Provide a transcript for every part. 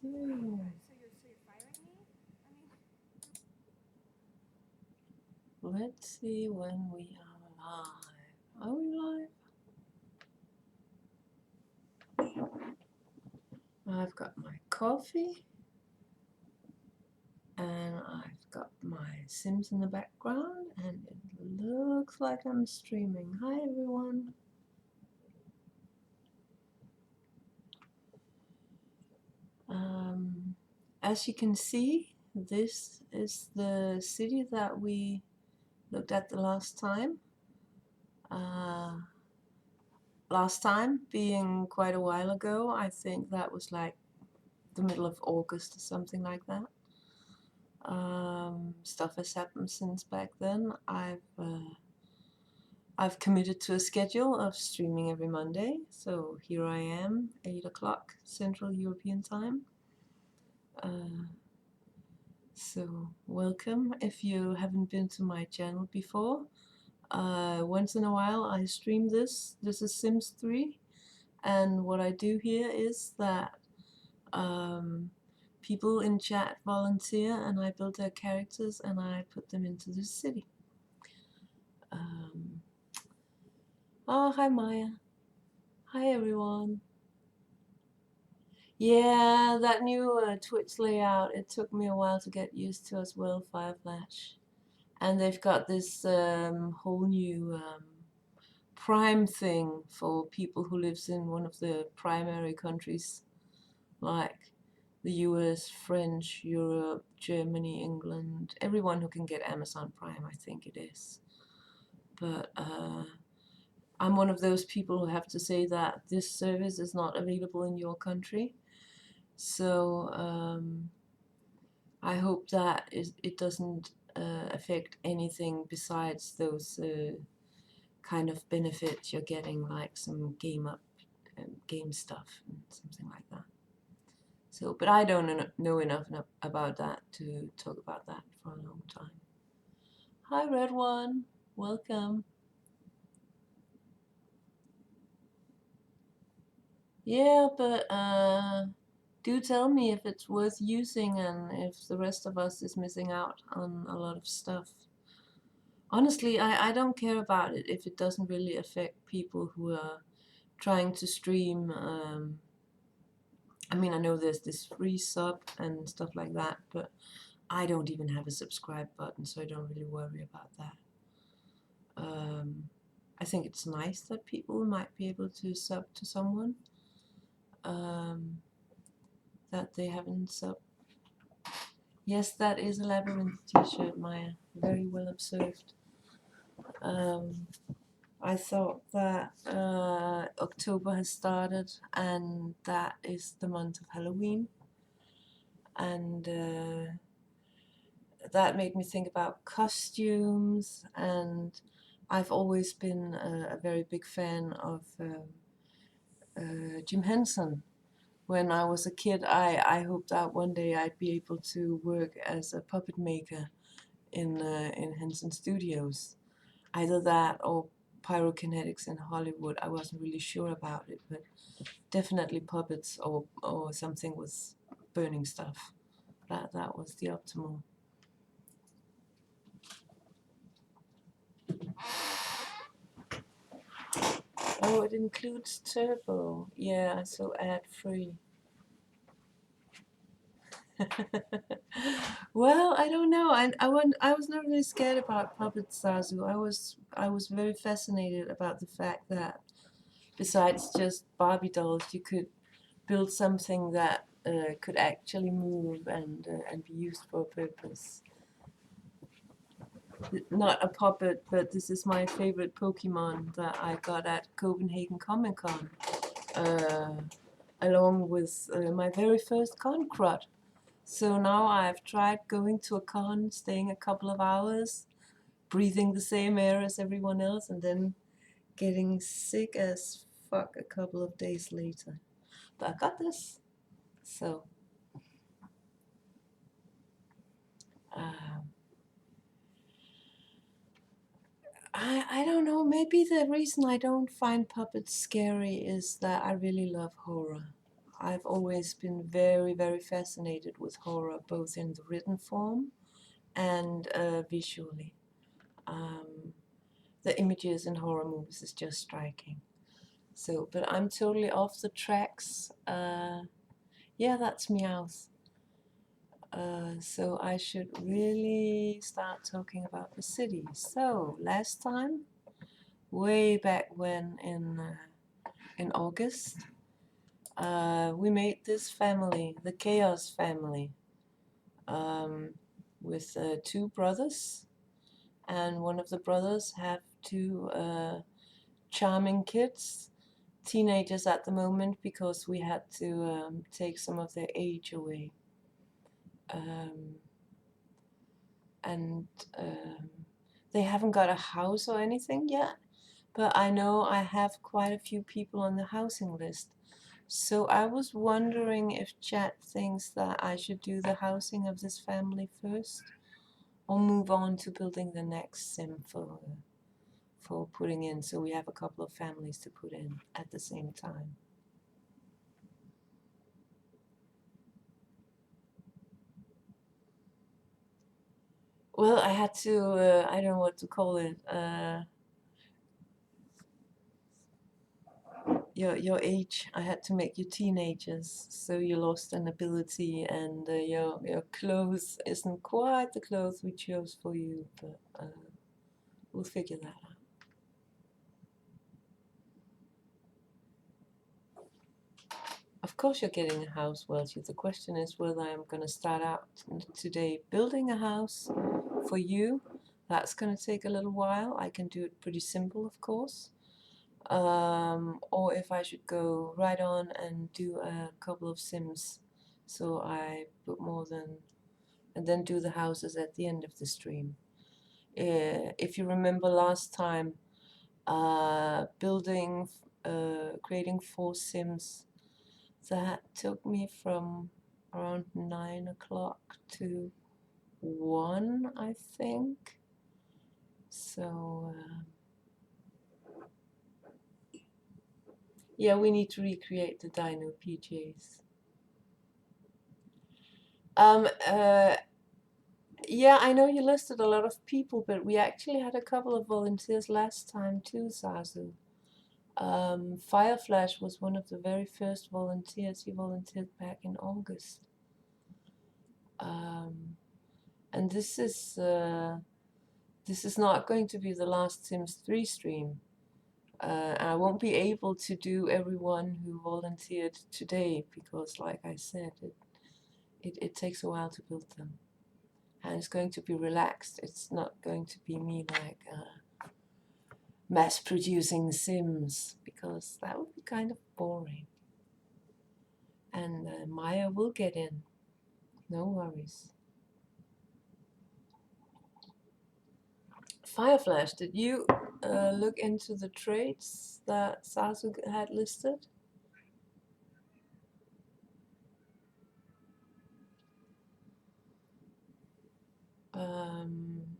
see. Let's see when we are live. Are we live? I've got my coffee and I've got my Sims in the background and it looks like I'm streaming. Hi everyone. As you can see, this is the city that we looked at the last time. Last time being quite a while ago. I think that was like the middle of August or something like that. Stuff has happened since back then. I've committed to a schedule of streaming every Monday, so here I am, 8 o'clock Central European Time. So welcome if you haven't been to my channel before. Once in a while I stream this. This is Sims 3, and what I do here is that people in chat volunteer and I build their characters and I put them into the city. Oh, hi Maya. Hi everyone. Yeah, that new Twitch layout, it took me a while to get used to as well, Fireflash. And they've got this whole new Prime thing for people who lives in one of the primary countries like the US, French, Europe, Germany, England, everyone who can get Amazon Prime, I think it is. But I'm one of those people who have to say that this service is not available in your country. So I hope that it doesn't affect anything besides those kind of benefits you're getting, like some game stuff and something like that. So, but I don't know enough about that to talk about that for a long time. Hi, Red One. Welcome. Yeah, but do tell me if it's worth using and if the rest of us is missing out on a lot of stuff. Honestly, I don't care about it if it doesn't really affect people who are trying to stream. I mean, I know there's this free sub and stuff like that, but I don't even have a subscribe button, so I don't really worry about that. I think it's nice that people might be able to sub to someone that they haven't sub. Yes, that is a Labyrinth t-shirt, Maya. Very well observed. I thought that October has started and that is the month of Halloween, and that made me think about costumes, and I've always been a very big fan of Jim Henson. When I was a kid, I hoped that one day I'd be able to work as a puppet maker in Henson Studios. Either that or pyrokinetics in Hollywood. I wasn't really sure about it, but definitely puppets or something with burning stuff. That was the optimal. Oh, it includes turbo. Yeah, so ad-free. Well, I don't know. I was not really scared about Puppet Zazu. I was very fascinated about the fact that besides just Barbie dolls, you could build something that could actually move and be used for a purpose. Not a puppet, but this is my favorite Pokemon that I got at Copenhagen Comic Con, along with my very first con crud. So now I've tried going to a con, staying a couple of hours, breathing the same air as everyone else, and then getting sick as fuck a couple of days later. But I got this. So, I don't know, maybe the reason I don't find puppets scary is that I really love horror. I've always been very, very fascinated with horror, both in the written form and visually. Um, the images in horror movies is just striking. So, but I'm totally off the tracks. Yeah, that's Meowth. So I should really start talking about the city. So last time, way back when in August, we made this family, the Chaos family, um, with two brothers, and one of the brothers have two charming kids, teenagers at the moment, because we had to take some of their age away. Um, and they haven't got a house or anything yet, but I know I have quite a few people on the housing list. So I was wondering if Chat thinks that I should do the housing of this family first, or move on to building the next sim for putting in, so we have a couple of families to put in at the same time. Well, I had to, I don't know what to call it, your age. I had to make you teenagers, so you lost an ability, and your clothes isn't quite the clothes we chose for you, but we'll figure that out. Of course you're getting a house, Welchie. The question is whether I'm going to start out today building a house for you. That's going to take a little while. I can do it pretty simple, of course. Or if I should go right on and do a couple of sims, so I put more than, and then do the houses at the end of the stream. If you remember last time, creating 4 sims, that took me from around 9 o'clock to 1, I think. So yeah, we need to recreate the Dino PJs. Yeah, I know you listed a lot of people, but we actually had a couple of volunteers last time too, Zazu. Fireflash was one of the very first volunteers. He volunteered back in August. And this is not going to be the last Sims 3 stream. I won't be able to do everyone who volunteered today because, like I said, it takes a while to build them. And it's going to be relaxed. It's not going to be me like mass producing Sims, because that would be kind of boring. And Maya will get in, no worries. Fireflash, did you look into the traits that Sasu had listed?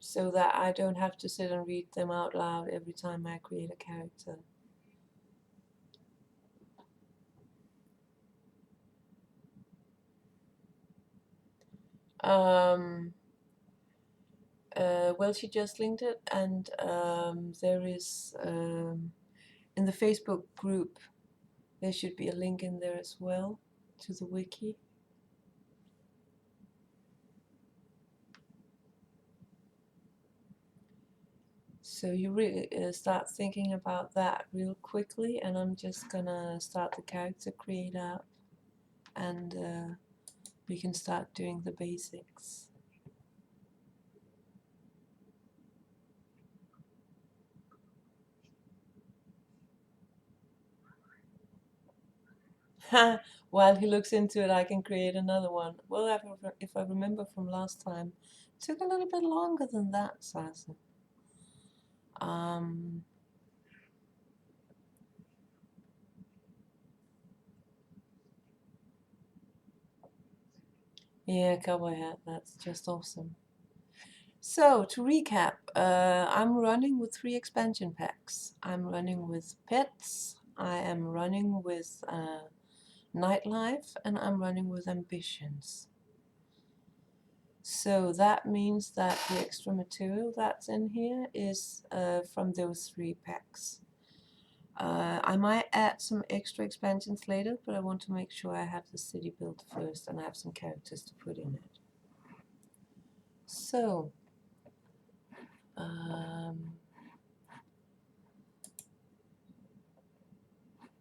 So that I don't have to sit and read them out loud every time I create a character. Well, she just linked it, and there is in the Facebook group, there should be a link in there as well to the wiki. So you really start thinking about that real quickly, and I'm just gonna start the character create app, and we can start doing the basics. While he looks into it, I can create another one. Well, if I remember from last time, it took a little bit longer than that, Sasa. Yeah, cowboy hat, that's just awesome. So, to recap, I'm running with 3 expansion packs. I'm running with pets, I am running with nightlife, and I'm running with ambitions. So that means that the extra material that's in here is from those 3 packs. I might add some extra expansions later, but I want to make sure I have the city built first and I have some characters to put in it. So, I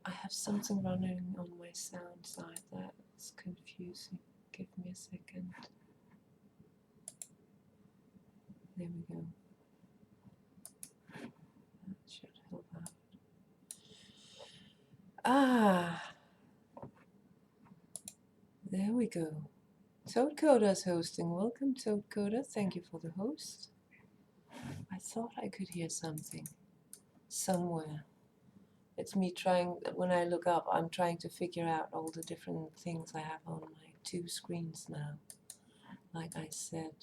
have something running on my sound side that's confusing. Give me a second. There we go. That should help out. Ah, there we go. Toadcoder's hosting. Welcome, Toadcoder. Thank you for the host. I thought I could hear something somewhere. It's me trying, when I look up, I'm trying to figure out all the different things I have on my 2 screens now. Like I said,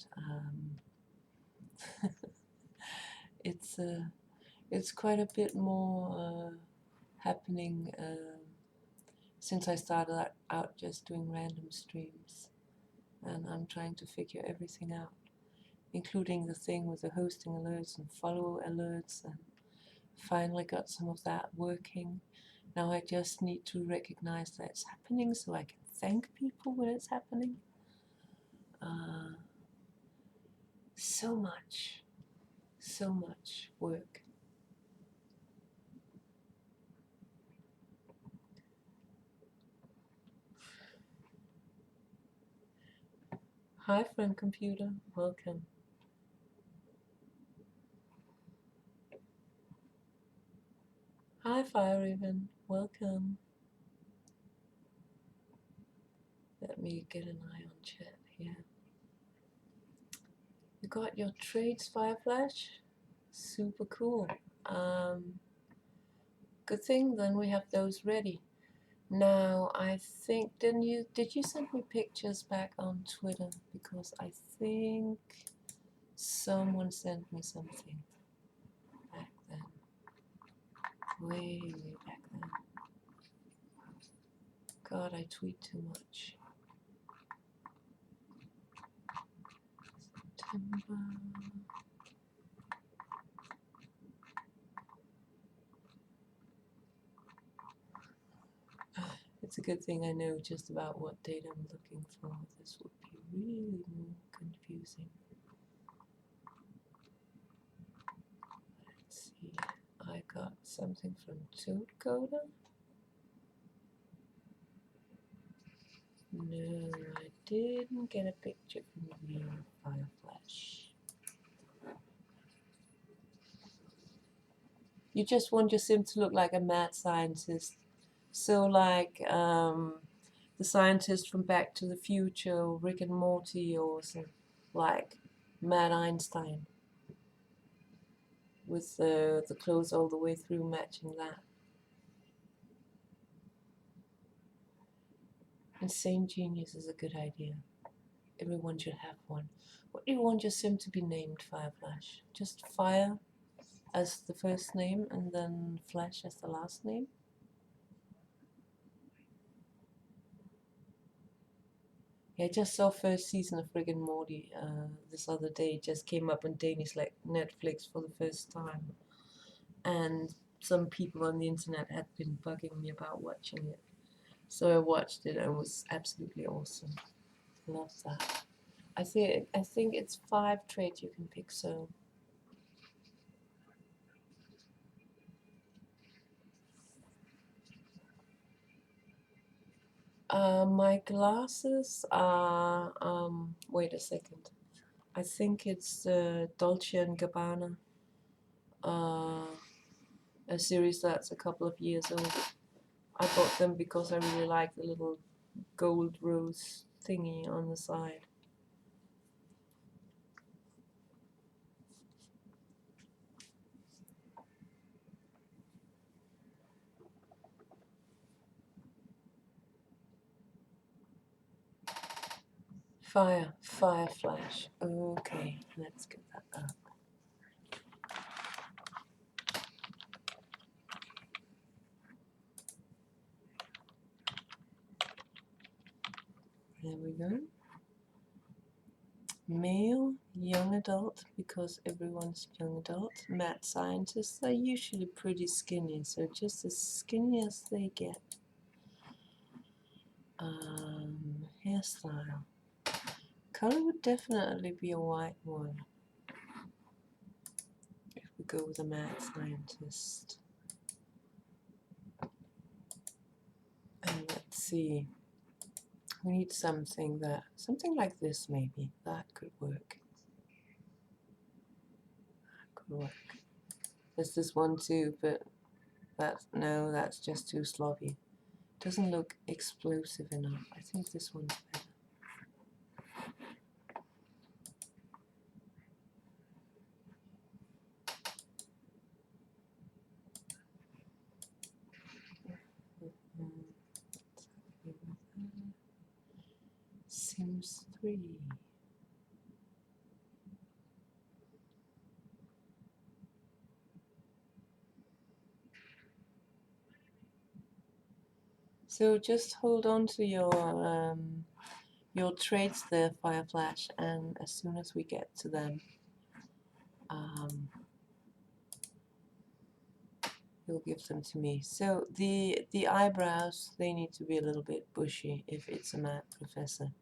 it's quite a bit more happening since I started out just doing random streams, and I'm trying to figure everything out, including the thing with the hosting alerts and follow alerts, and finally got some of that working. Now I just need to recognize that it's happening so I can thank people when it's happening. So much work. Hi, friend computer, welcome. Hi, Fire Raven, welcome. Let me get an eye on chat here. You got your trades, Fireflash? Super cool. Good thing then we have those ready. Now I think, did you send me pictures back on Twitter? Because I think someone sent me something back then. Way back then. God, I tweet too much. September. It's a good thing I know just about what date I'm looking for. This would be really more confusing. Let's see. I got something from Toadcoder. No, I didn't get a picture from you, Fireflash. You just want your sim to look like a mad scientist. So like the scientist from Back to the Future, or Rick and Morty, or some, like Mad Einstein, with the clothes all the way through matching that. Insane Genius is a good idea. Everyone should have one. What do you want your sim to be named, Fireflash? Just Fire as the first name and then Flash as the last name? Yeah, I just saw first season of Rick and Morty this other day. It just came up on Danish like Netflix for the first time. And some people on the internet had been bugging me about watching it. So I watched it and it was absolutely awesome. Love that. I think it's 5 traits you can pick, so my glasses are wait a second. I think it's Dolce and Gabbana, a series that's a couple of years old. I bought them because I really like the little gold rose thingy on the side. Fireflash. Okay, let's get that up. There we go. Male, young adult, because everyone's young adult. Mad scientists are usually pretty skinny, so just as skinny as they get. Hairstyle. Color would definitely be a white one if we go with a mad scientist. And let's see. We need something like this maybe. That could work. That could work. There's this one too, but that's just too sloppy. Doesn't look explosive enough. I think this one's better. Sims 3. So just hold on to your traits there, Fireflash, and as soon as we get to them, you'll give them to me. So the eyebrows, they need to be a little bit bushy if it's a mad professor.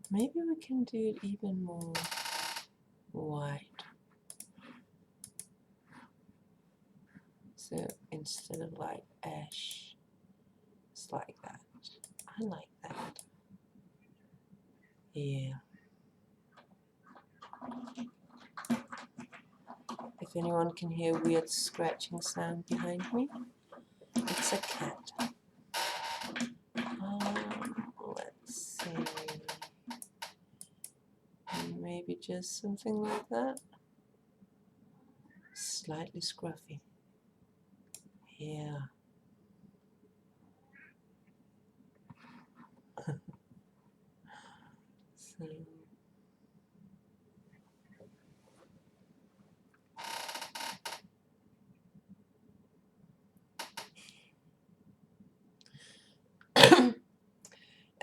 Maybe we can do it even more wide. So instead of like ash, it's like that. I like that. Yeah. If anyone can hear weird scratching sound behind me, it's a cat. Let's see. Maybe just something like that. Slightly scruffy. Yeah. So.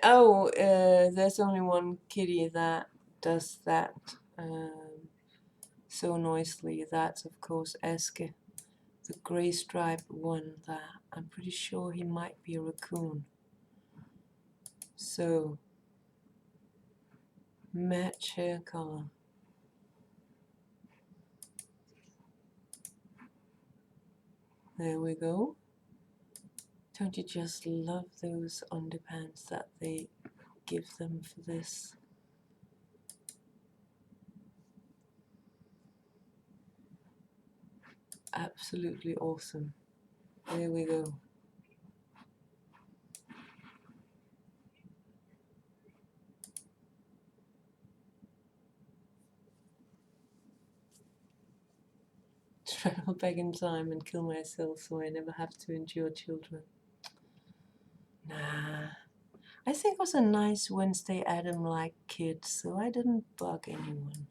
Oh, there's only one kitty that does that so noisily. That's of course Eske, the grey striped one. That I'm pretty sure he might be a raccoon. So match hair color. There we go. Don't you just love those underpants that they give them for this? Absolutely awesome. There we go. Travel back in time and kill myself so I never have to endure children. Nah. I think it was a nice Wednesday Adam-like kid, so I didn't bug anyone.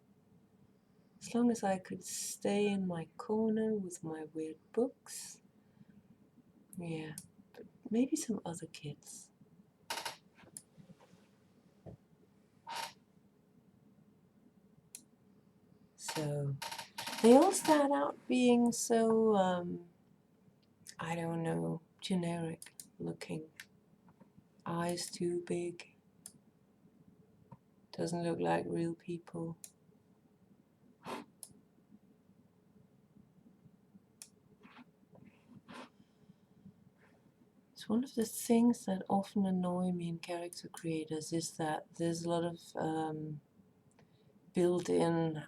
As long as I could stay in my corner with my weird books. Yeah, but maybe some other kids. So, they all start out being so, I don't know, generic looking. Eyes too big. Doesn't look like real people. It's one of the things that often annoy me in character creators is that there's a lot of built-in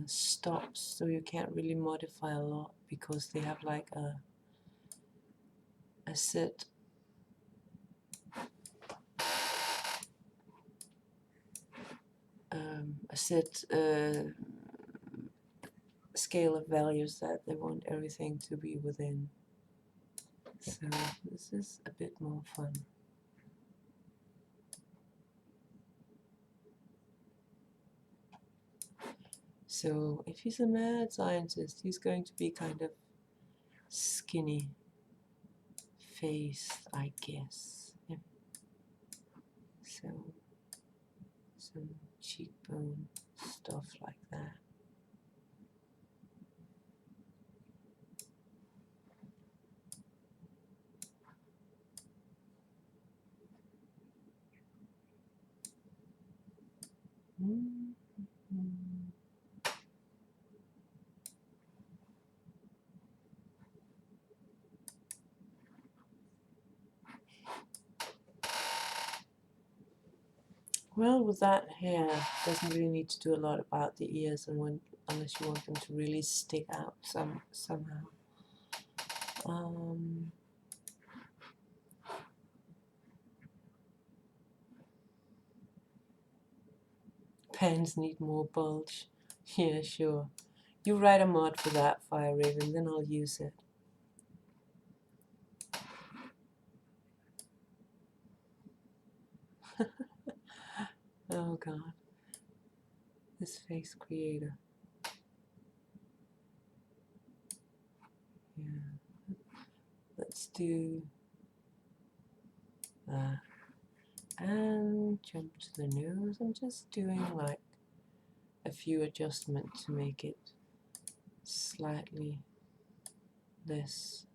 stops, so you can't really modify a lot because they have like a set scale of values that they want everything to be within. So this is a bit more fun. So if he's a mad scientist, he's going to be kind of skinny faced, I guess. Yeah. So some cheekbone stuff like that. Well, with that hair, doesn't really need to do a lot about the ears, and unless you want them to really stick out somehow. Pens need more bulge. Yeah, sure. You write a mod for that, Fire Raven, then I'll use it. Oh God, this face creator. Yeah, let's do that. And jump to the nose. I'm just doing like a few adjustments to make it slightly less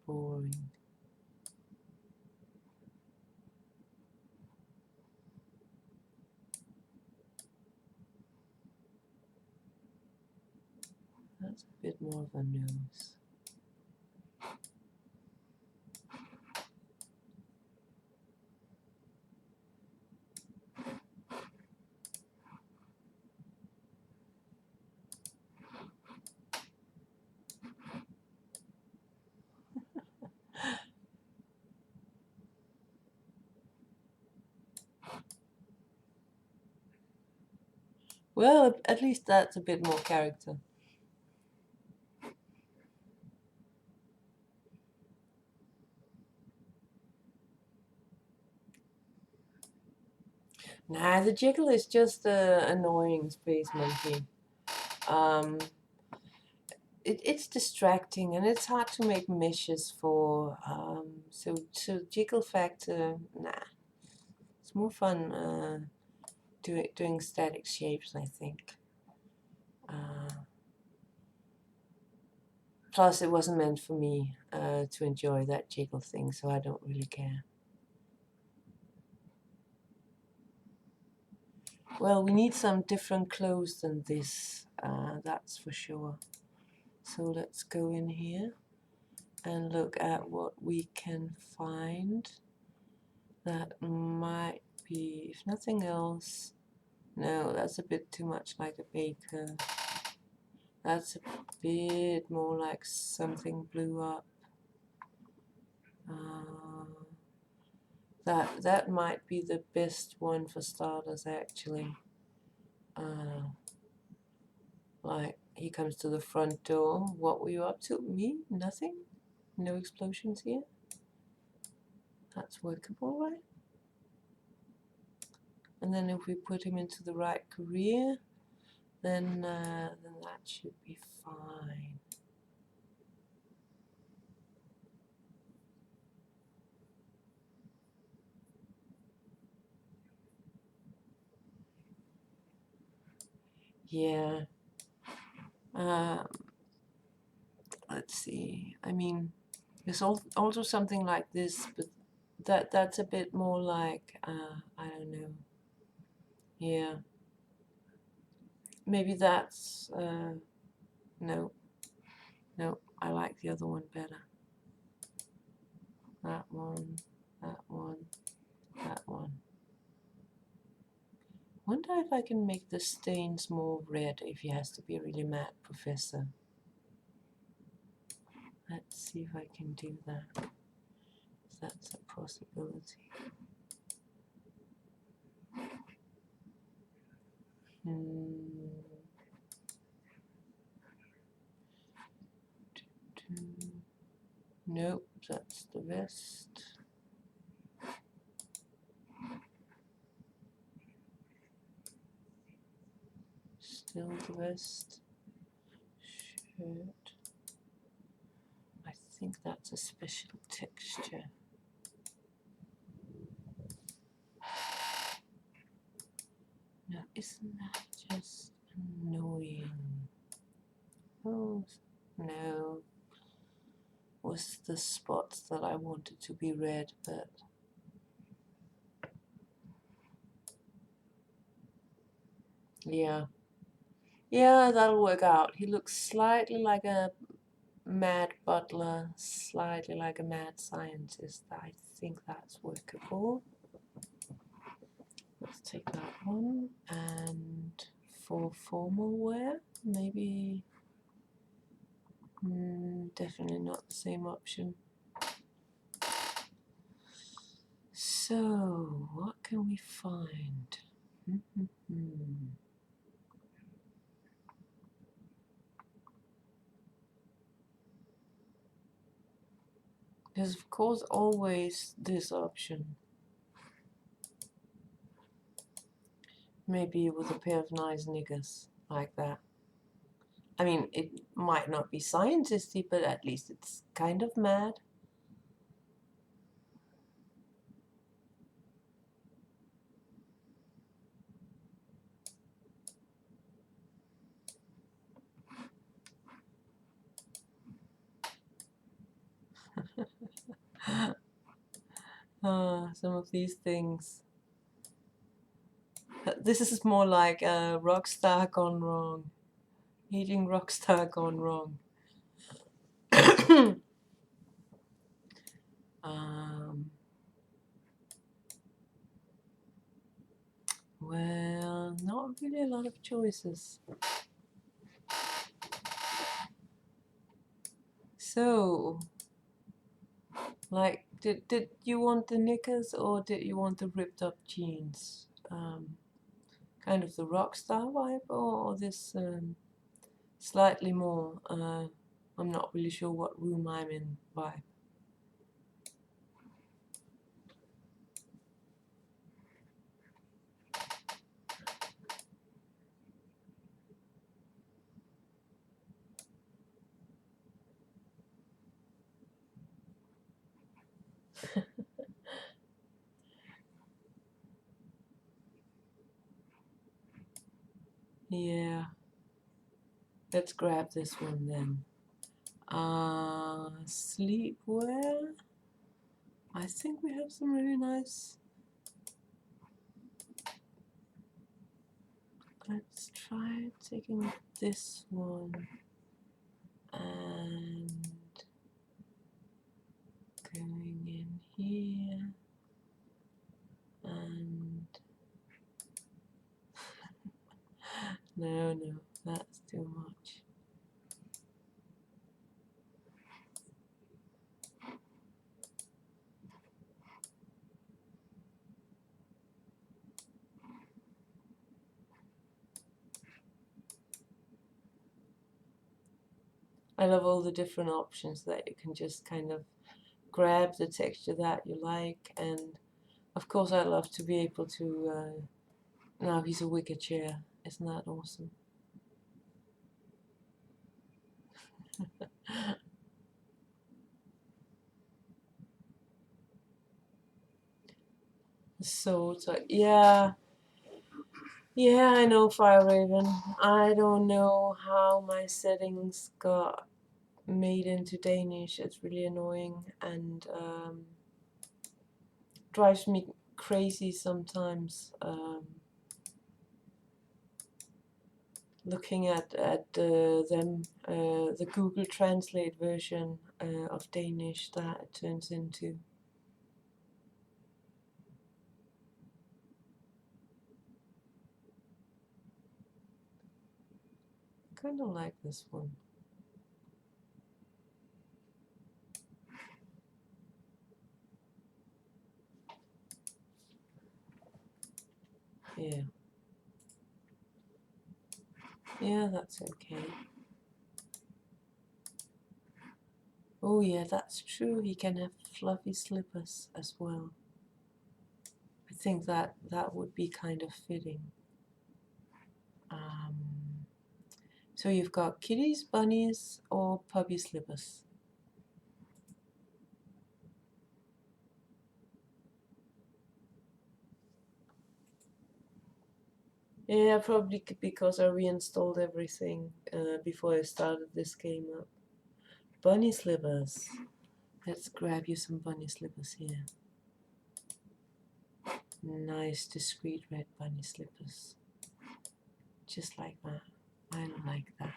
boring. That's a bit more of a nose. Well, at least that's a bit more character. Nah, the Jiggle is just an annoying space monkey. It's distracting and it's hard to make meshes for. So Jiggle Factor, nah. It's more fun doing static shapes, I think. Plus, it wasn't meant for me to enjoy that jiggle thing, so I don't really care. Well, we need some different clothes than this, that's for sure. So let's go in here and look at what we can find that might be, if nothing else. No, that's a bit too much like a baker. That's a bit more like something blew up. That might be the best one for starters, actually. Like, he comes to the front door. What were you up to? Me? Nothing? No explosions here? That's workable, right? And then if we put him into the right career, then that should be fine. Yeah. Let's see. I mean, there's also something like this, but that's a bit more like I don't know. Yeah. Maybe that's no, I like the other one better. That one, that one, that one. Wonder if I can make the stains more red if he has to be a really mad professor. Let's see if I can do that. If that's a possibility. Nope, that's the vest. Still the vest. Shirt. I think that's a special texture. Isn't that just annoying? Oh, no. Was the spots that I wanted to be red, but yeah. Yeah, that'll work out. He looks slightly like a mad butler, slightly like a mad scientist. I think that's workable. Let's take that one. And for formal wear, maybe definitely not the same option. So, what can we find? There's of course always this option. Maybe with a pair of nice knickers like that. I mean, it might not be scientisty, but at least it's kind of mad. Some of these things. This is more like a Rockstar gone wrong. Eating Rockstar gone wrong. Well, not really a lot of choices. So, like, did you want the knickers or did you want the ripped up jeans? Kind of the Rockstar vibe or this slightly more, I'm not really sure what room I'm in vibe. Yeah, let's grab this one then. Sleepwear. I think we have some really nice. Let's try taking this one and going in here and no, that's too much. I love all the different options that you can just kind of grab the texture that you like, and of course I love to be able to now he's a wicker chair. Isn't that awesome? So yeah, I know, Fire Raven. I don't know how my settings got made into Danish. It's really annoying and drives me crazy sometimes. Looking at the Google Translate version of Danish that it turns into. Kind of like this one. Yeah. Yeah, that's okay. Oh yeah, that's true. He can have fluffy slippers as well. I think that would be kind of fitting. So you've got kitties, bunnies, or puppy slippers. Yeah, probably because I reinstalled everything before I started this game up. Bunny slippers. Let's grab you some bunny slippers here. Nice, discreet red bunny slippers. Just like that. I like that.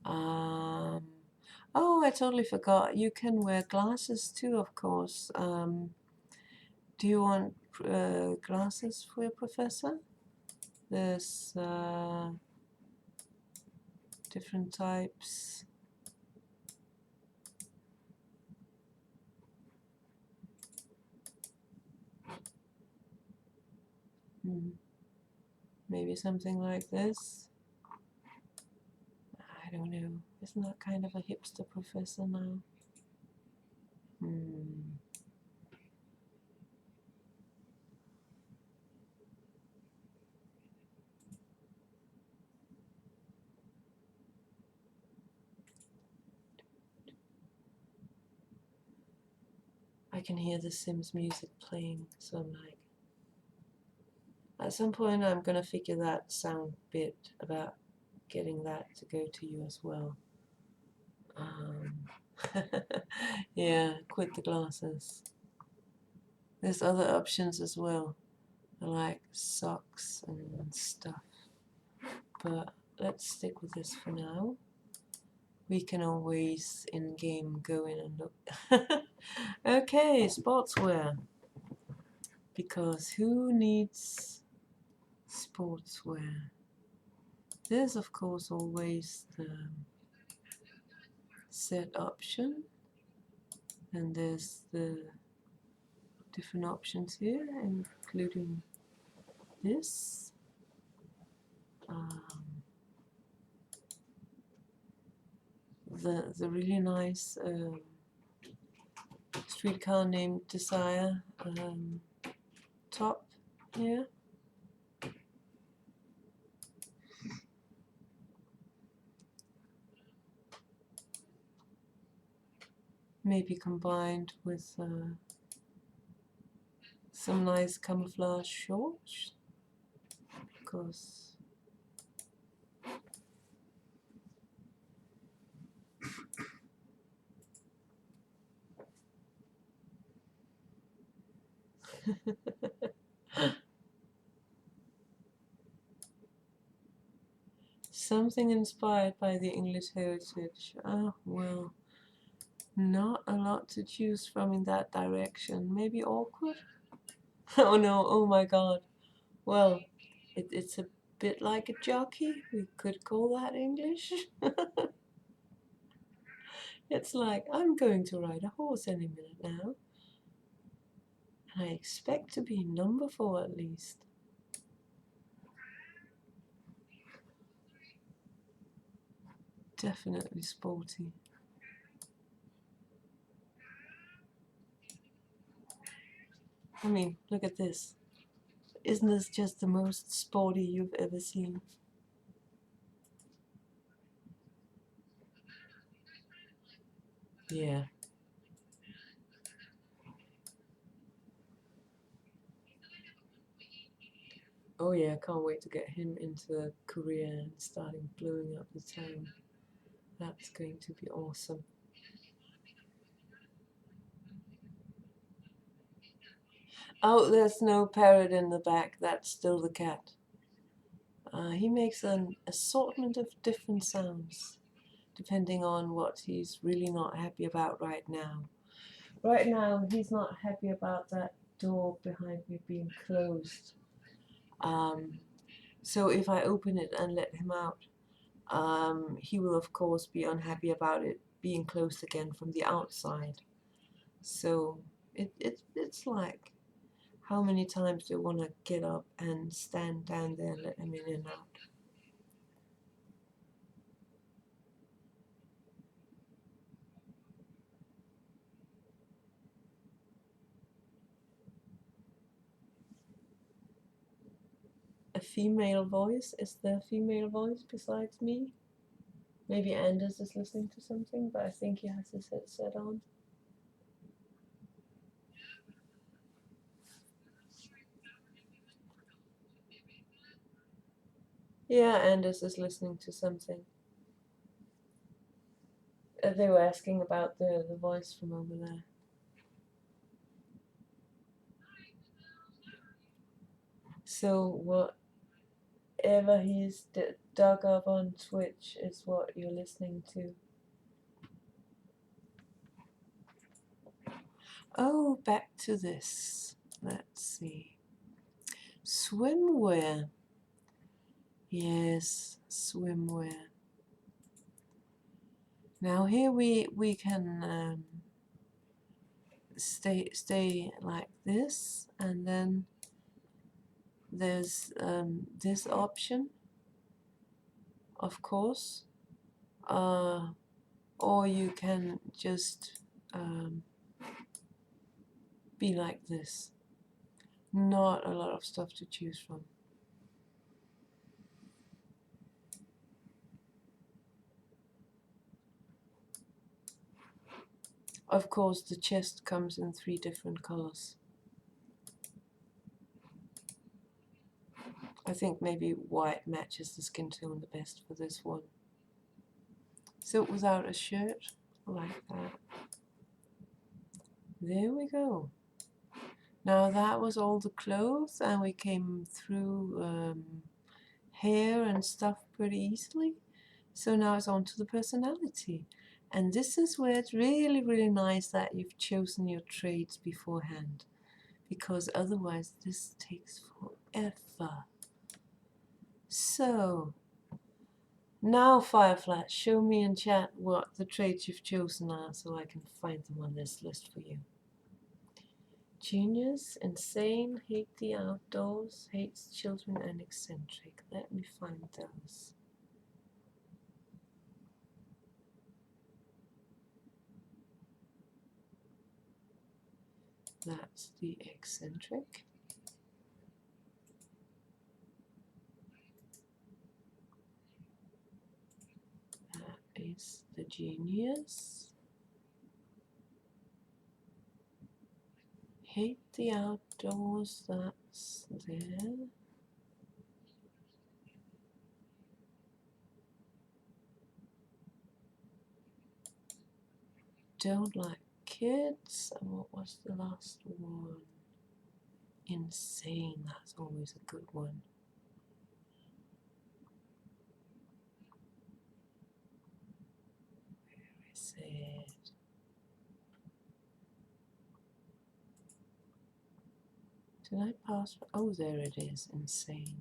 Oh, I totally forgot. You can wear glasses too, of course. Do you want glasses for your professor? There's different types. Maybe something like this. I don't know. Isn't that kind of a hipster professor now? I can hear the Sims music playing, so I'm like, at some point I'm gonna figure that sound bit about getting that to go to you as well. Yeah, quit the glasses. There's other options as well, like socks and stuff, but let's stick with this for now. We can always in-game go in and look. Okay, sportswear. Because who needs sportswear? There's of course always the set option, and there's the different options here, including this. The really nice Streetcar Named Desire top here. Maybe combined with some nice camouflage shorts, because something inspired by the English heritage. Oh, well, not a lot to choose from in that direction. Maybe awkward? Oh no, oh my god. Well, it's a bit like a jockey. We could call that English. It's like, I'm going to ride a horse any minute now. And I expect to be number 4 at least. Definitely sporty. I mean, look at this. Isn't this just the most sporty you've ever seen? Yeah. Oh yeah, I can't wait to get him into Korea and starting blowing up the town. That's going to be awesome. Oh, there's no parrot in the back. That's still the cat. He makes an assortment of different sounds, depending on what he's really not happy about right now. Right now, he's not happy about that door behind me being closed. So if I open it and let him out, he will of course be unhappy about it being closed again from the outside. So it's like, how many times do you want to get up and stand down there and let him in and out? A female voice? Is there a female voice besides me? Maybe Anders is listening to something, but I think he has his headset on. Yeah, Anders is listening to something. They were asking about the voice from over there. So whatever he's dug up on Twitch is what you're listening to. Oh, back to this. Let's see. Swimwear. Yes, swimwear. Now here we can stay like this, and then there's this option, of course, or you can just be like this. Not a lot of stuff to choose from. Of course, the chest comes in 3 different colors. I think maybe white matches the skin tone the best for this one. So without a shirt, like that. There we go. Now that was all the clothes, and we came through hair and stuff pretty easily. So now it's on to the personality. And this is where it's really, really nice that you've chosen your traits beforehand, because otherwise this takes forever. So, now Firefly, show me in chat what the traits you've chosen are so I can find them on this list for you. Genius, insane, hate the outdoors, hates children, and eccentric. Let me find those. That's the eccentric. That is the genius. Hate the outdoors, that's there. Don't like kids. And what was the last one? Insane, that's always a good one. Where is it? Did I pass? Oh, there it is. Insane.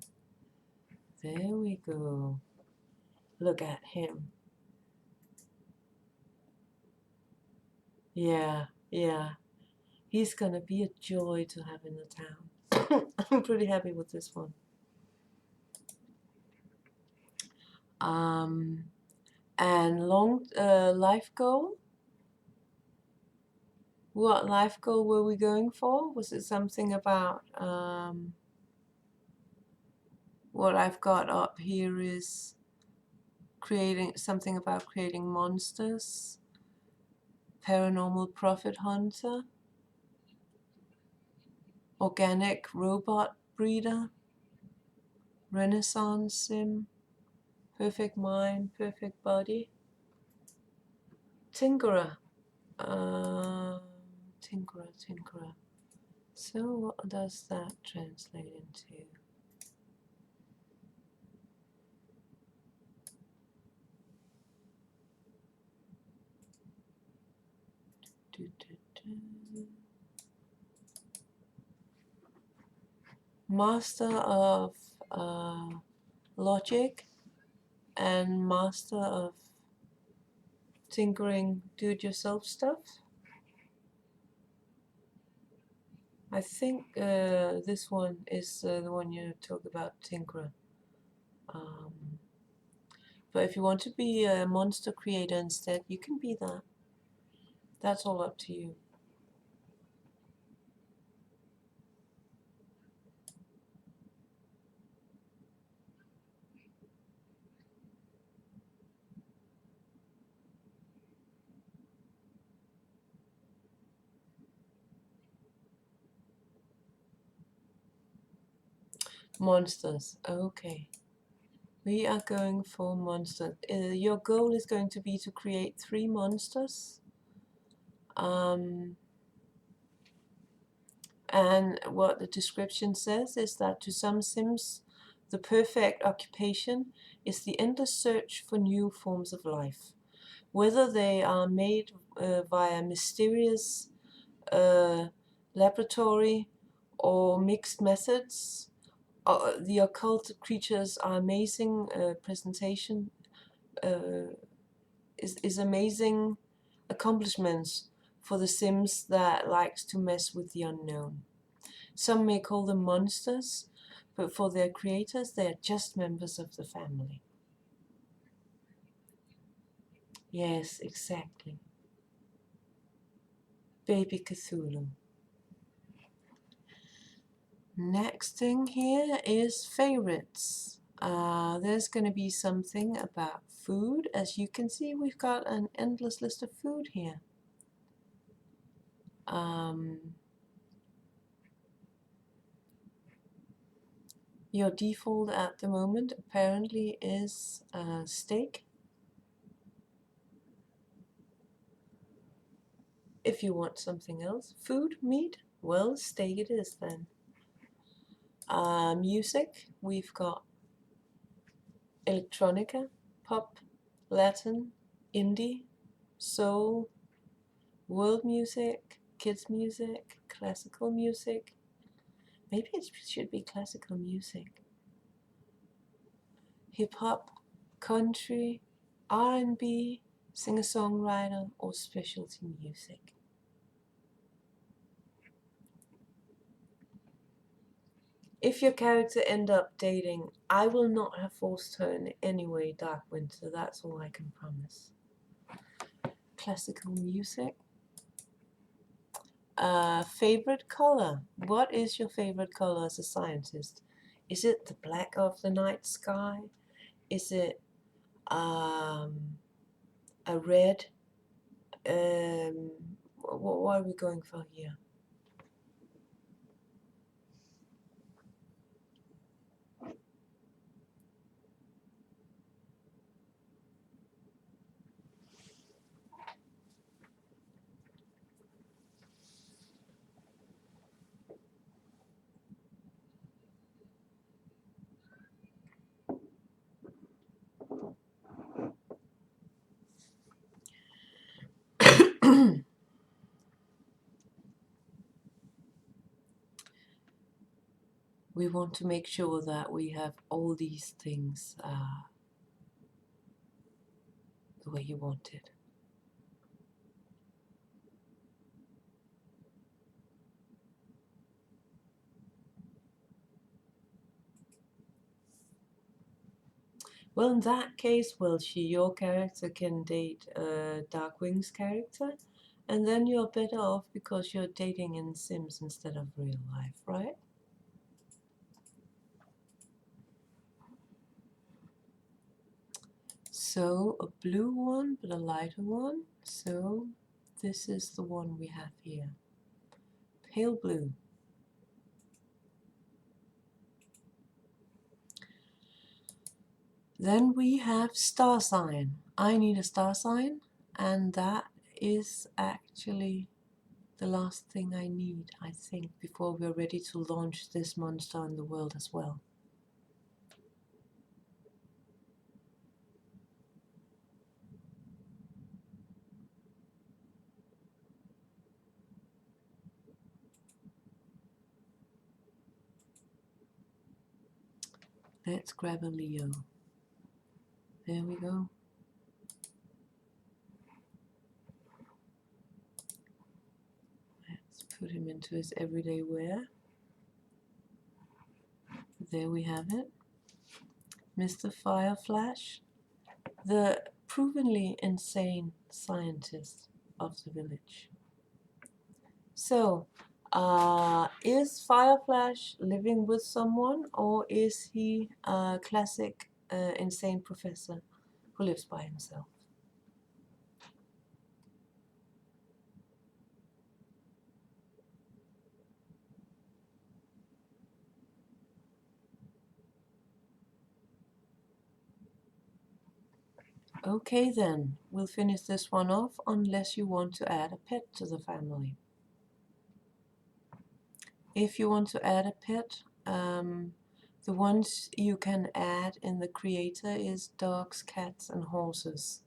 There we go. Look at him. Yeah, yeah. He's gonna be a joy to have in the town. I'm pretty happy with this one. And long life goal. What life goal were we going for? Was it something about what I've got up here is creating something about creating monsters, paranormal profit hunter, organic robot breeder, renaissance sim, perfect mind, perfect body, tinkerer, tinkerer. So what does that translate into? Master of logic and master of tinkering do-it-yourself stuff. I think this one is the one you talk about, tinkerer. But if you want to be a monster creator instead, you can be that. That's all up to you. Monsters, okay. We are going for monsters. Your goal is going to be to create 3 monsters. And what the description says is that to some Sims, the perfect occupation is the endless search for new forms of life. Whether they are made via mysterious laboratory or mixed methods, the occult creatures are amazing presentation, is amazing accomplishments for the Sims that likes to mess with the unknown. Some may call them monsters, but for their creators, they are just members of the family. Yes, exactly. Baby Cthulhu. Next thing here is favorites. There's going to be something about food. As you can see, we've got an endless list of food here. Your default at the moment apparently is steak. If you want something else, food, meat, well, steak it is then. Music, we've got electronica, pop, Latin, indie, soul, world music, kids music, classical music. Maybe it should be classical music. Hip hop, country, R&B, singer-songwriter, or specialty music. If your character end up dating, I will not have forced her in any way, Dark Winter. That's all I can promise. Classical music. Favorite color. What is your favorite color as a scientist? Is it the black of the night sky? Is it a red? What are we going for here? We want to make sure that we have all these things the way you want it. Well, in that case, Welshie, your character can date Darkwing's character, and then you're better off because you're dating in Sims instead of real life, right? So, a blue one, but a lighter one. So, this is the one we have here. Pale blue. Then we have star sign. I need a star sign, and that is actually the last thing I need, I think, before we're ready to launch this monster in the world as well. Let's grab a Leo. There we go. Let's put him into his everyday wear. There we have it. Mr. Fireflash, the provenly insane scientist of the village. So, is Fireflash living with someone, or is he a classic insane professor who lives by himself? Okay then, we'll finish this one off unless you want to add a pet to the family. If you want to add a pet, the ones you can add in the creator is dogs, cats and horses.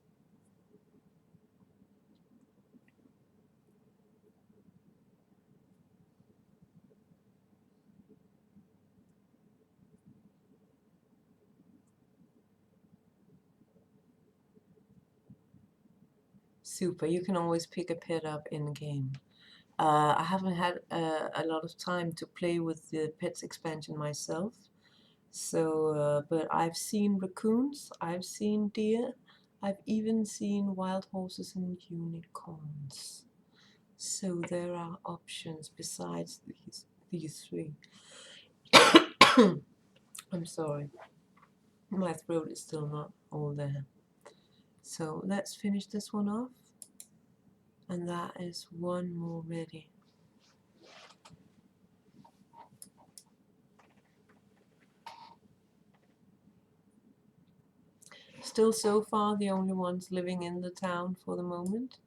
Super, you can always pick a pet up in game. I haven't had a lot of time to play with the pets expansion myself, so but I've seen raccoons, I've seen deer, I've even seen wild horses and unicorns. So there are options besides these three. I'm sorry, my throat is still not all there. So let's finish this one off, and that is one more ready. Still so far the only ones living in the town for the moment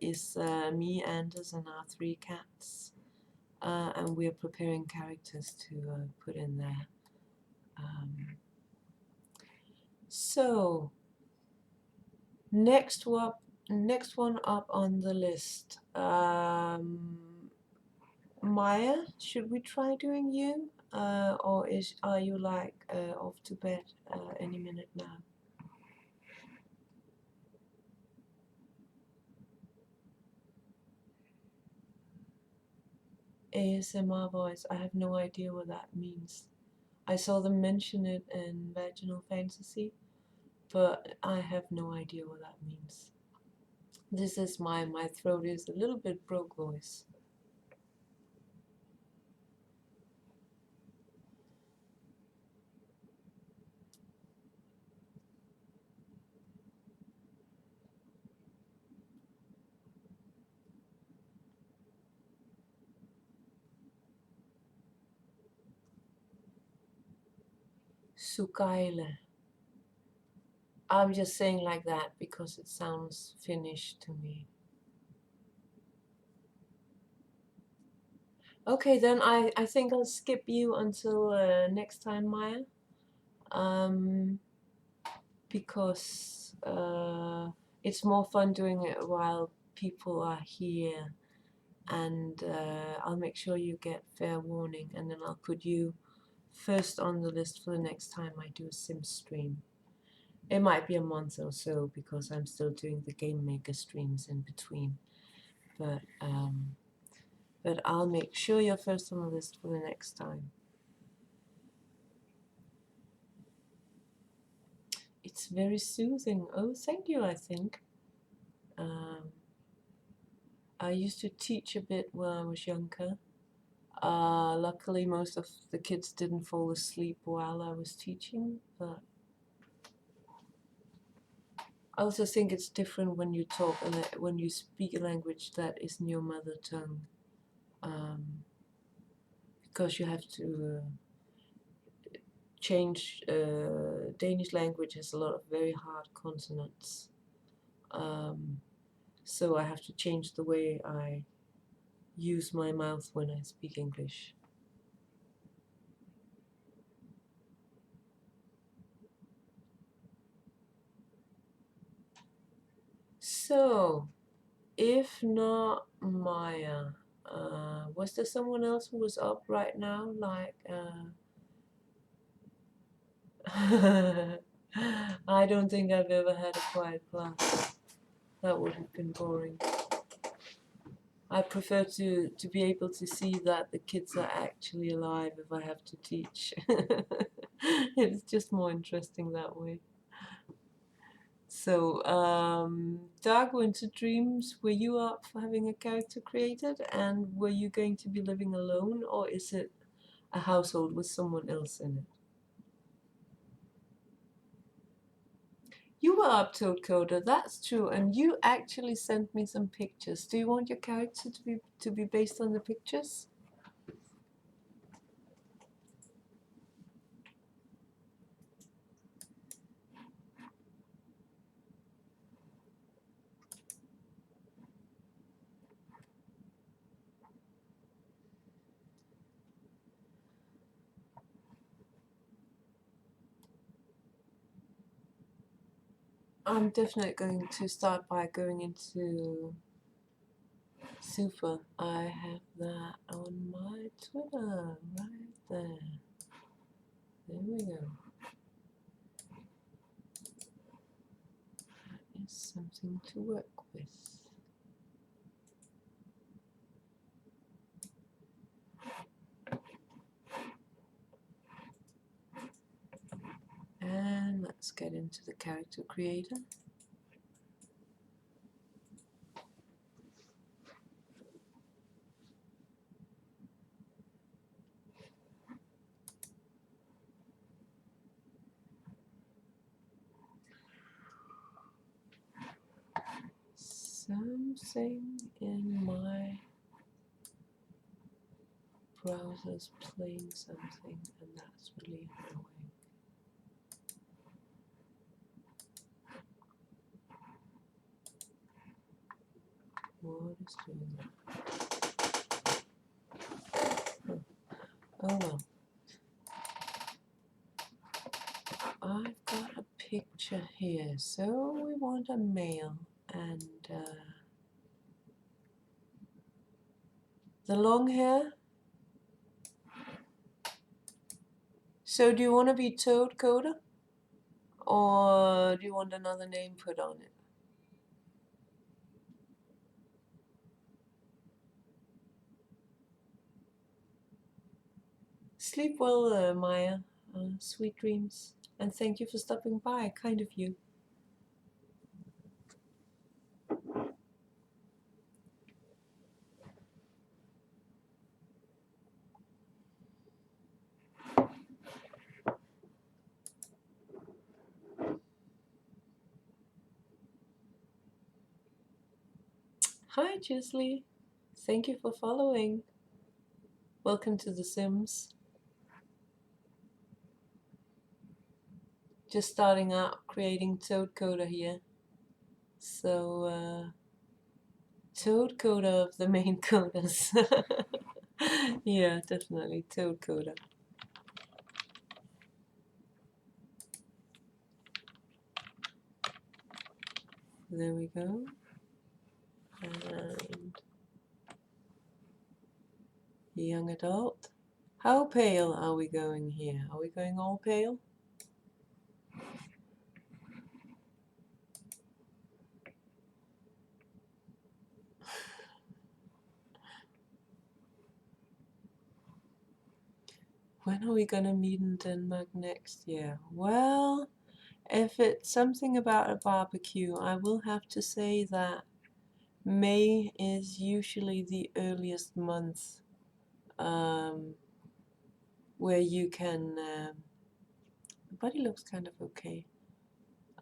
is me, Anders, and our 3 cats. And we're preparing characters to put in there. So next one up on the list. Maya, should we try doing you? Or are you like off to bed any minute now? ASMR voice, I have no idea what that means. I saw them mention it in Vaginal Fantasy, but I have no idea what that means. This is my throat is a little bit broke voice. Sukaile. I'm just saying like that because it sounds Finnish to me. Okay, then I think I'll skip you until next time, Maya. Because it's more fun doing it while people are here, and I'll make sure you get fair warning, and then I'll put you first on the list for the next time I do a Sims stream. It might be a month or so because I'm still doing the Game Maker streams in between, but I'll make sure you're first on the list for the next time. It's very soothing. Oh, thank you, I think. I used to teach a bit when I was younger. Luckily, most of the kids didn't fall asleep while I was teaching, but I also think it's different when you talk and when you speak a language that isn't your mother tongue, because you have to change. Danish language has a lot of very hard consonants, so I have to change the way I use my mouth when I speak English. So, if not Maya, was there someone else who was up right now? Like, I don't think I've ever had a quiet class. That would have been boring. I prefer to be able to see that the kids are actually alive if I have to teach. It's just more interesting that way. So, Dark Winter Dreams, were you up for having a character created? And were you going to be living alone, or is it a household with someone else in it? You were up, Toad Coder, that's true, and you actually sent me some pictures. Do you want your character to be based on the pictures? I'm definitely going to start by going into Super. I have that on my Twitter right there. There we go. That is something to work with. And let's get into the character creator. Something in my browser's playing something, and that's really annoying. What is doing that? Oh well. I've got a picture here. So we want a male, and the long hair. So do you want to be Toad Coda? Or do you want another name put on it? Sleep well, Maya. Sweet dreams. And thank you for stopping by. Kind of you. Hi, Jisley. Thank you for following. Welcome to The Sims. Just starting out creating Toad Coda here. So, Toad Coda of the main codas. Yeah, definitely Toad Coda. There we go. And young adult. How pale are we going here? Are we going all pale? When are we gonna meet in Denmark next year? Well, if it's something about a barbecue, I will have to say that May is usually the earliest month where you can. The body looks kind of okay.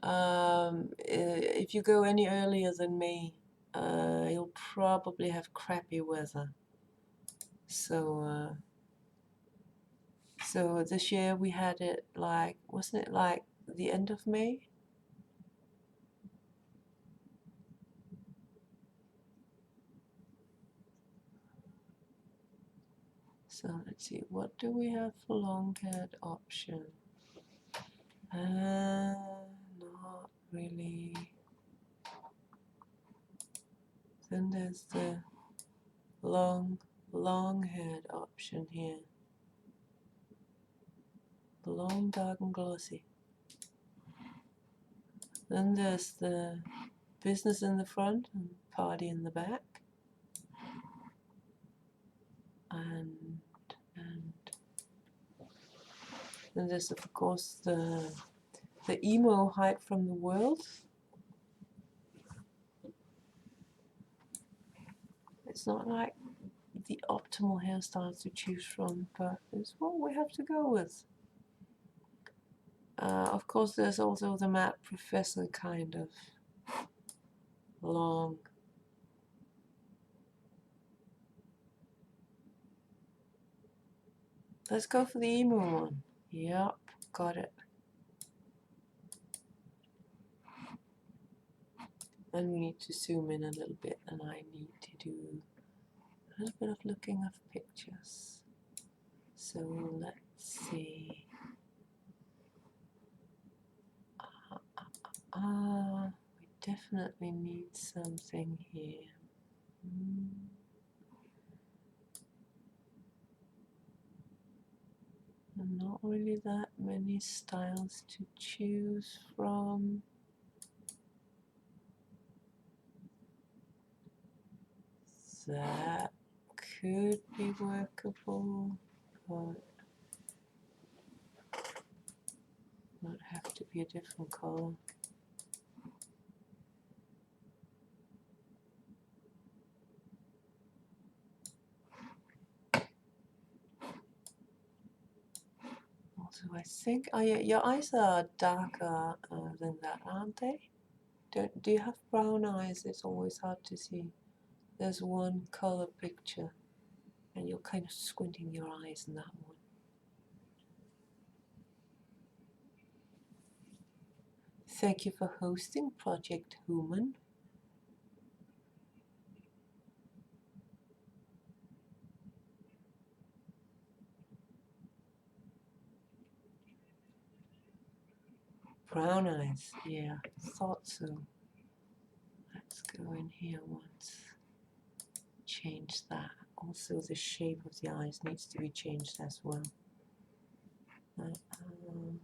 If you go any earlier than May, you'll probably have crappy weather. So, so this year we had it like, wasn't it like the end of May? So let's see, what do we have for long-haired option? Not really. Then there's the long-haired option here. Long, dark, and glossy. Then there's the business in the front and party in the back. And then there's of course the emo hide from the world. It's not like the optimal hairstyles to choose from, but it's what we have to go with. Of course, there's also the Mad Professor kind of long. Let's go for the emo one. Yep, got it. And we need to zoom in a little bit, and I need to do a little bit of looking of pictures. So let's see. We definitely need something here. Not really that many styles to choose from. That could be workable, but not have to be a different color. Also, I think, oh yeah, your eyes are darker than that, aren't they? Do you have brown eyes? It's always hard to see. There's one color picture, and you're kind of squinting your eyes in that one. Thank you for hosting Project Human. Brown eyes, yeah, thought so. Let's go in here once. Change that. Also, the shape of the eyes needs to be changed as well. There we go.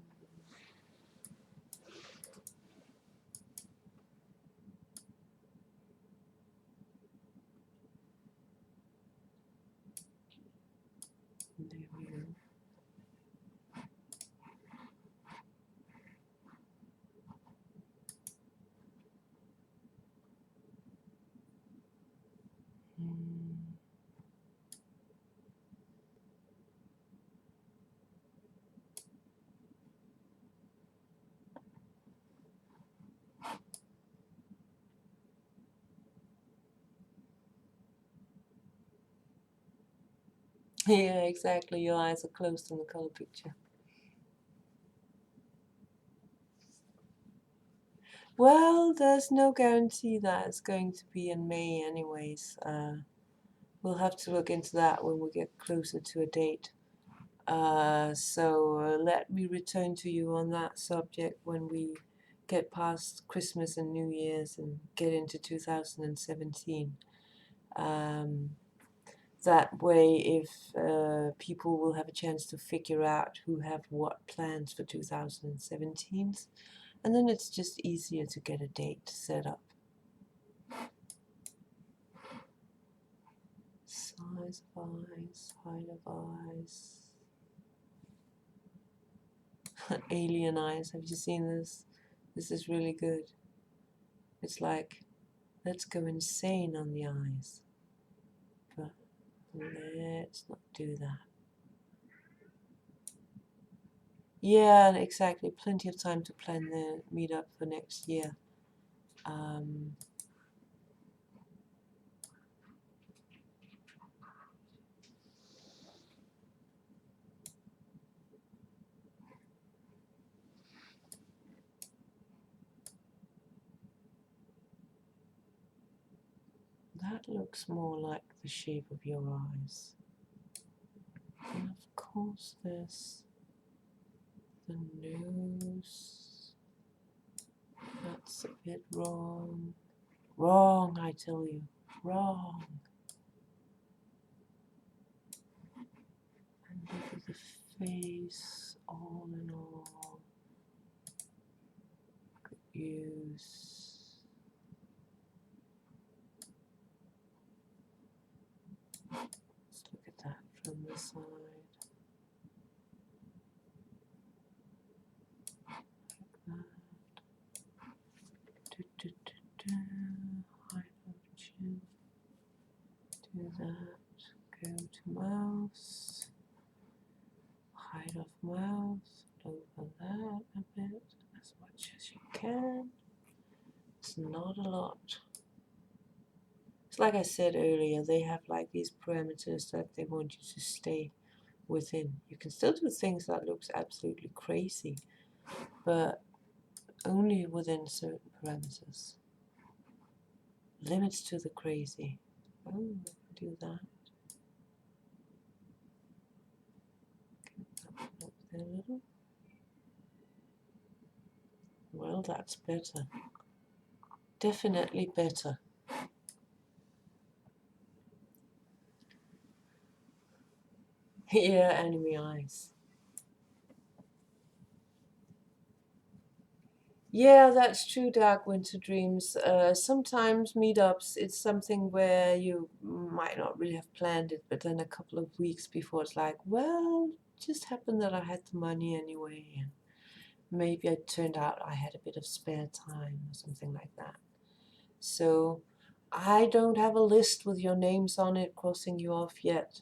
Yeah, exactly. Your eyes are closed in the color picture. Well, there's no guarantee that it's going to be in May anyways. We'll have to look into that when we get closer to a date. So let me return to you on that subject when we get past Christmas and New Year's and get into 2017. That way, if people will have a chance to figure out who have what plans for 2017, and then it's just easier to get a date set up. Size of eyes, height of eyes. Alien eyes, have you seen this? This is really good. It's like, let's go insane on the eyes. But let's not do that. Yeah, exactly. Plenty of time to plan the meetup for next year. That looks more like the shape of your eyes. And of course there's the nose. That's a bit wrong. Wrong, I tell you. Wrong. And look at the face, all in all. Could use. Let's look at that from the side. Like that. Height of chin. Do that. Go to mouth. Height of mouth. Over that a bit, as much as you can. It's not a lot. It's like I said earlier, they have like these parameters that they want you to stay within. You can still do things that looks absolutely crazy, but only within certain parameters. Limits to the crazy. Oh, do that. Get that up there a little. Well that's better. Definitely better. Yeah, anime eyes. Yeah, that's true, Dark Winter Dreams. Sometimes meetups, it's something where you might not really have planned it, but then a couple of weeks before, it's like, well, just happened that I had the money anyway, and maybe it turned out I had a bit of spare time or something like that. So I don't have a list with your names on it crossing you off yet.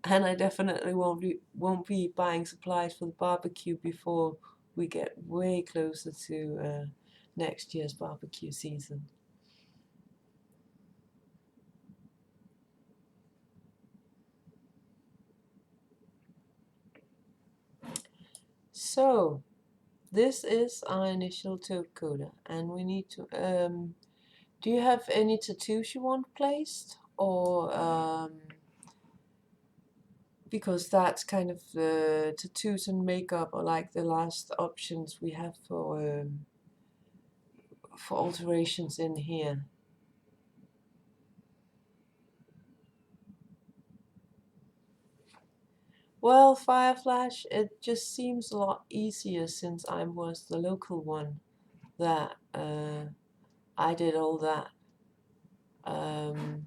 And I definitely won't be buying supplies for the barbecue before we get way closer to next year's barbecue season. So this is our initial toad coda, and we need to. Do you have any tattoos you want placed, or because that's kind of the tattoos and makeup are like the last options we have for alterations in here. Well, Fireflash, it just seems a lot easier since I was the local one that I did all that, um,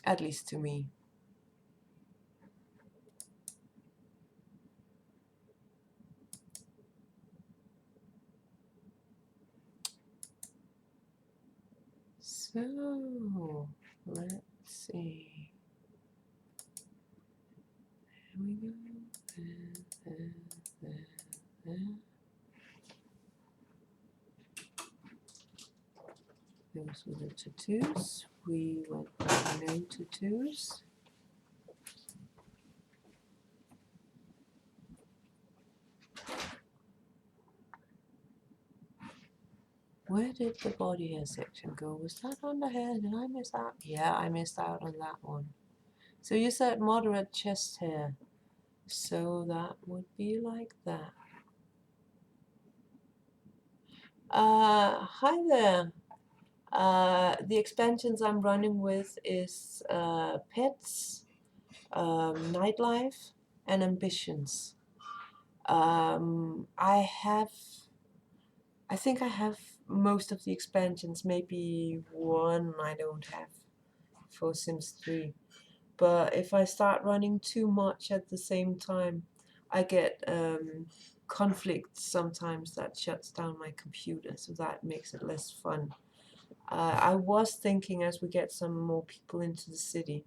at least to me. So, let's see. Here we go. There. Those were the tattoos. We went for no tattoos. Where did the body hair section go? Was that on the hair? Did I miss out? Yeah, I missed out on that one. So you said moderate chest hair. So that would be like that. Hi there. The expansions I'm running with is Pets, Nightlife, and Ambitions. I think I have most of the expansions, maybe one I don't have for Sims 3. But if I start running too much at the same time, I get conflicts sometimes that shuts down my computer, so that makes it less fun. I was thinking as we get some more people into the city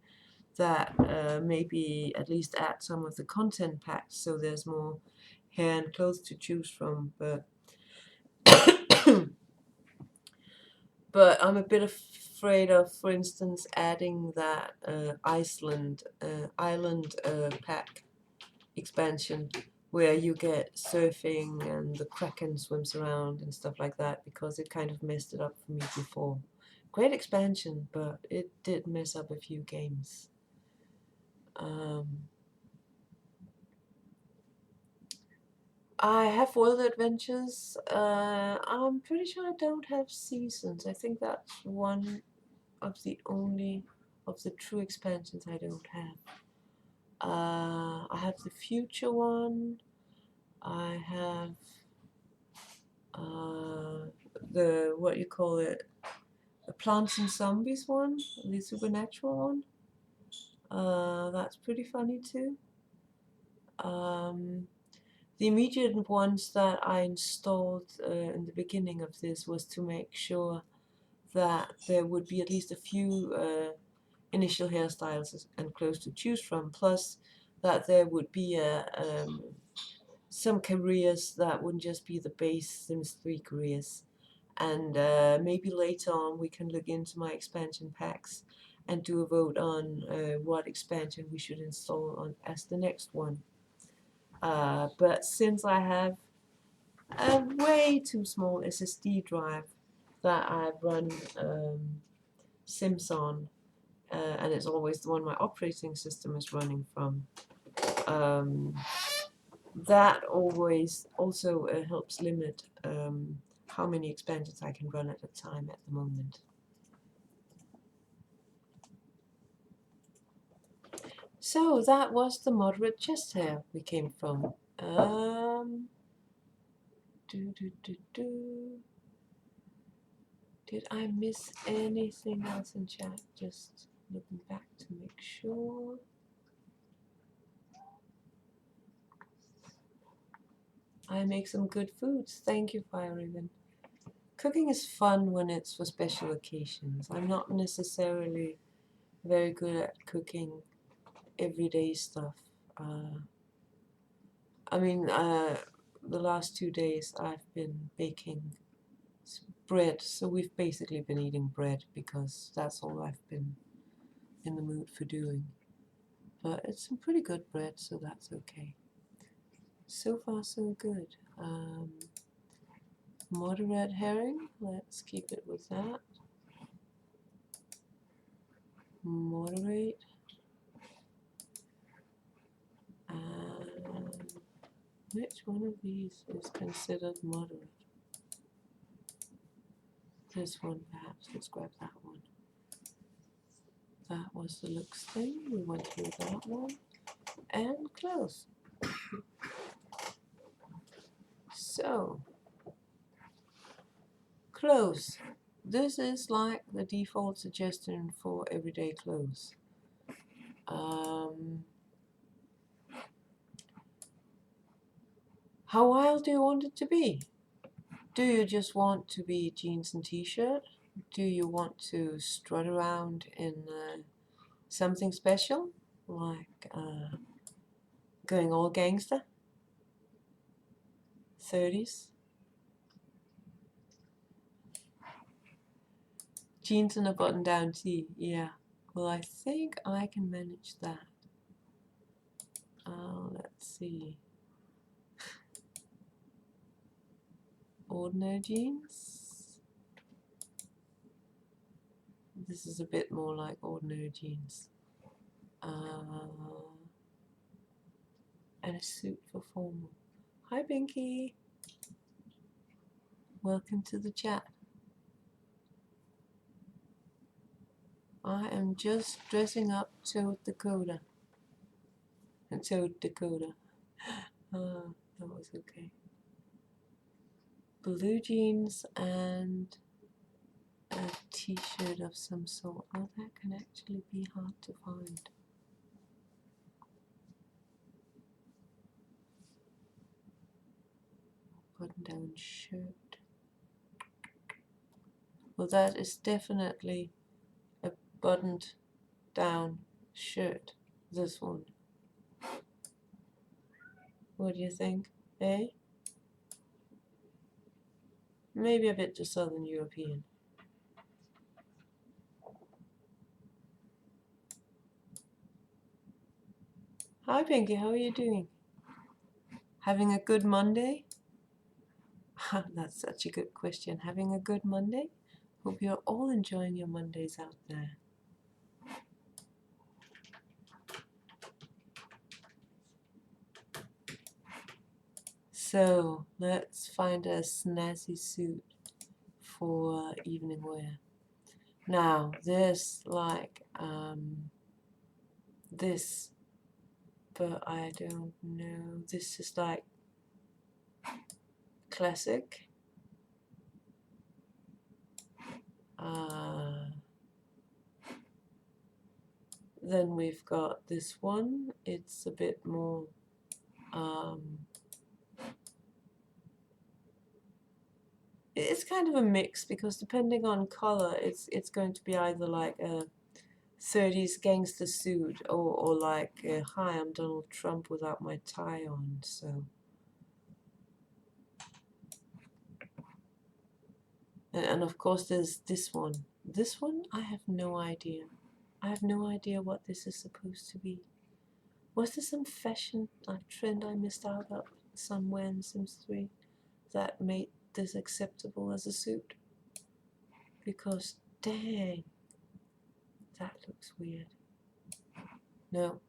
that maybe at least add some of the content packs so there's more hair and clothes to choose from, but but I'm a bit afraid of, for instance, adding that island pack expansion where you get surfing and the Kraken swims around and stuff like that, because it kind of messed it up for me before. Great expansion, but it did mess up a few games. I have World Adventures. I'm pretty sure I don't have seasons. I think that's one of the only of the true expansions I don't have. I have the future one. I have the what you call it, the Plants and Zombies one, the supernatural one. That's pretty funny too. The immediate ones that I installed in the beginning of this was to make sure that there would be at least a few initial hairstyles and clothes to choose from, plus that there would be some careers that wouldn't just be the base Sims 3 careers. And maybe later on we can look into my expansion packs and do a vote on what expansion we should install on as the next one. But since I have a way too small SSD drive that I run Sims on, and it's always the one my operating system is running from, that always also helps limit how many expansions I can run at a time at the moment. So that was the moderate chest hair we came from. Did I miss anything else in chat? Just looking back to make sure. I make some good foods. Thank you, Fire Raven. Cooking is fun when it's for special occasions. I'm not necessarily very good at cooking everyday stuff. The last 2 days I've been baking bread, so we've basically been eating bread because that's all I've been in the mood for doing. But it's some pretty good bread, so that's okay. So far, so good. Moderate herring, let's keep it with that. Moderate. Which one of these is considered moderate? This one, perhaps. Let's grab that one. That was the looks thing. We went through that one. And close. So, clothes. This is like the default suggestion for everyday clothes. How wild do you want it to be? Do you just want to be jeans and t-shirt? Do you want to strut around in something special, like going all gangster? 30s? Jeans and a button-down tee, yeah. Well, I think I can manage that. Let's see. Ordinary jeans. This is a bit more like ordinary jeans. And a suit for formal. Hi, Binky. Welcome to the chat. I am just dressing up Toad Dakota. Toad Dakota. That was okay. Blue jeans and a t-shirt of some sort. Oh, that can actually be hard to find. Button-down shirt. Well, that is definitely a buttoned down shirt. This one. What do you think? Eh? Maybe a bit too Southern European. Hi Pinky, how are you doing? Having a good Monday? That's such a good question. Having a good Monday? Hope you're all enjoying your Mondays out there. So let's find a snazzy suit for evening wear. Now this this, but I don't know. This is like classic. Then we've got this one. It's a bit more it's kind of a mix, because depending on color, it's going to be either like a 30s gangster suit or like hi, I'm Donald Trump without my tie on. So and of course there's this one. This one I have no idea. I have no idea what this is supposed to be. Was there some fashion trend I missed out on somewhere in Sims 3 that made this acceptable as a suit? Because dang, that looks weird. No.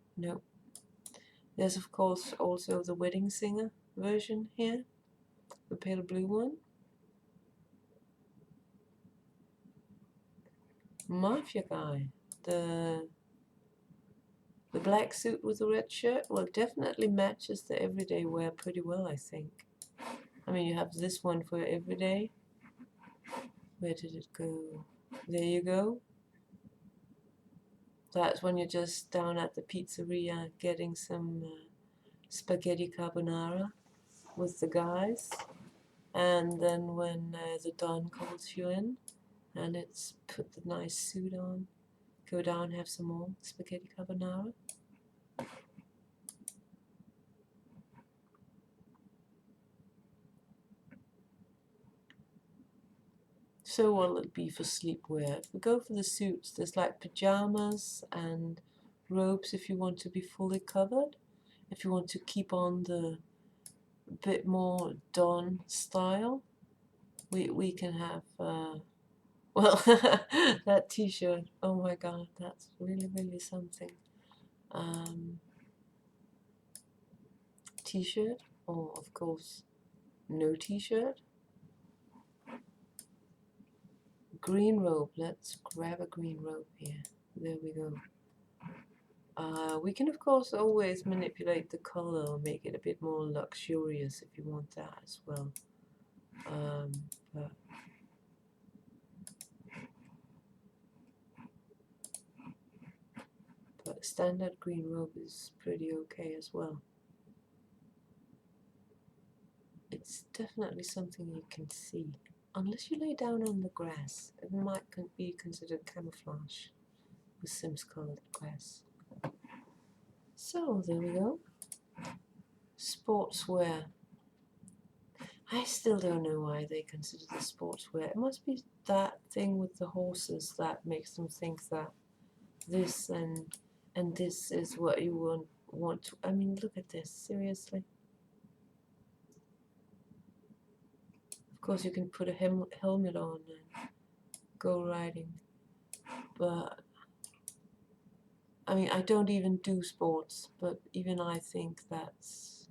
There's of course also the Wedding Singer version here, the pale blue one. Mafia guy, the black suit with the red shirt, well, definitely matches the everyday wear pretty well, I think. I mean, you have this one for everyday. Where did it go? There you go. That's when you're just down at the pizzeria getting some spaghetti carbonara with the guys. And then when the Don calls you in and it's put the nice suit on, go down, have some more spaghetti carbonara. So what'll it be for sleepwear? If we go for the suits, there's like pajamas and robes if you want to be fully covered. If you want to keep on the bit more Don style, we can have well, that t-shirt, oh my god, that's really something. T-shirt, or of course no t-shirt. Green robe, let's grab a green robe here. There we go. We can of course always manipulate the color or make it a bit more luxurious if you want that as well. But standard green robe is pretty okay as well. It's definitely something you can see. Unless you lay down on the grass, it might be considered camouflage with Sims colored grass. So there we go. Sportswear. I still don't know why they consider this sportswear. It must be that thing with the horses that makes them think that this and this is what you want to. I mean, look at this, seriously. Of course, you can put a helmet on and go riding, but I mean, I don't even do sports, but even I think that's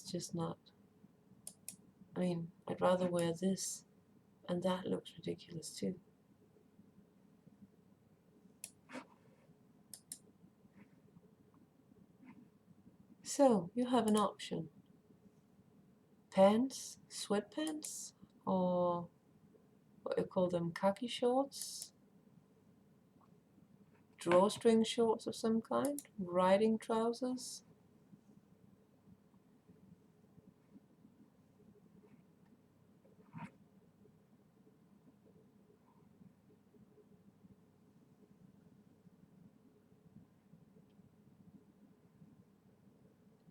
just not. I mean, I'd rather wear this, and that looks ridiculous too. So, you have an option. Pants, sweatpants, or what you call them, khaki shorts, drawstring shorts of some kind, riding trousers.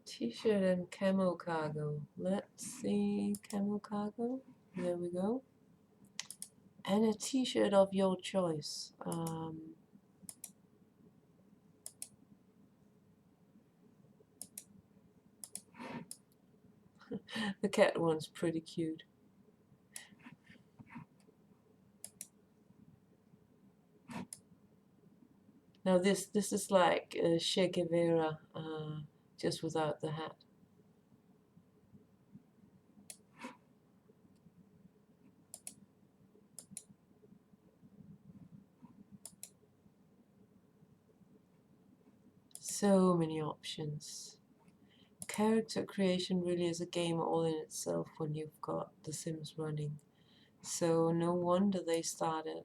T-shirt and camo cargo. Let's see, camo cargo. There we go. And a t-shirt of your choice. The cat one's pretty cute. Now this is like Che Guevara, just without the hat. So many options. Character creation really is a game all in itself when you've got The Sims running. So no wonder they started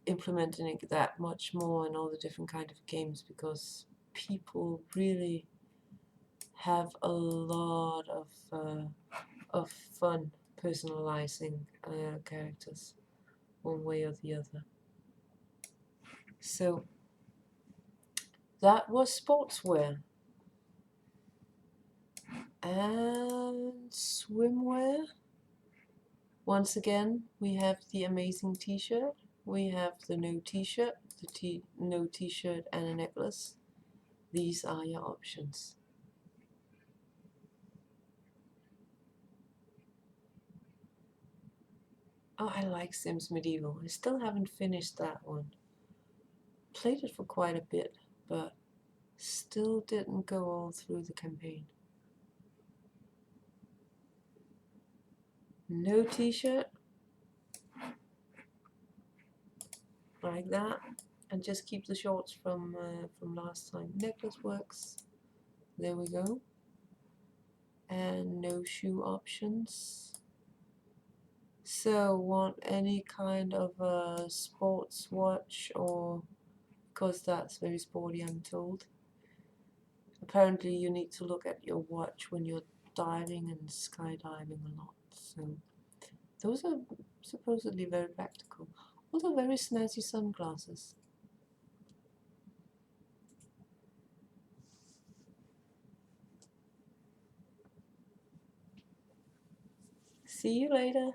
implementing it that much more in all the different kind of games, because people really have a lot of fun personalizing characters one way or the other. So that was sportswear. And swimwear. Once again, we have the amazing t-shirt. We have the no t-shirt, no t-shirt and a necklace. These are your options. Oh, I like Sims Medieval. I still haven't finished that one. Played it for quite a bit, but Still didn't go all through the campaign. No t-shirt. Like that. And just keep the shorts from last time. Necklace works. There we go. And no shoe options. So want any kind of a sports watch, or because that's very sporty, I'm told. Apparently you need to look at your watch when you're diving and skydiving a lot. So those are supposedly very practical. Also very snazzy sunglasses. See you later.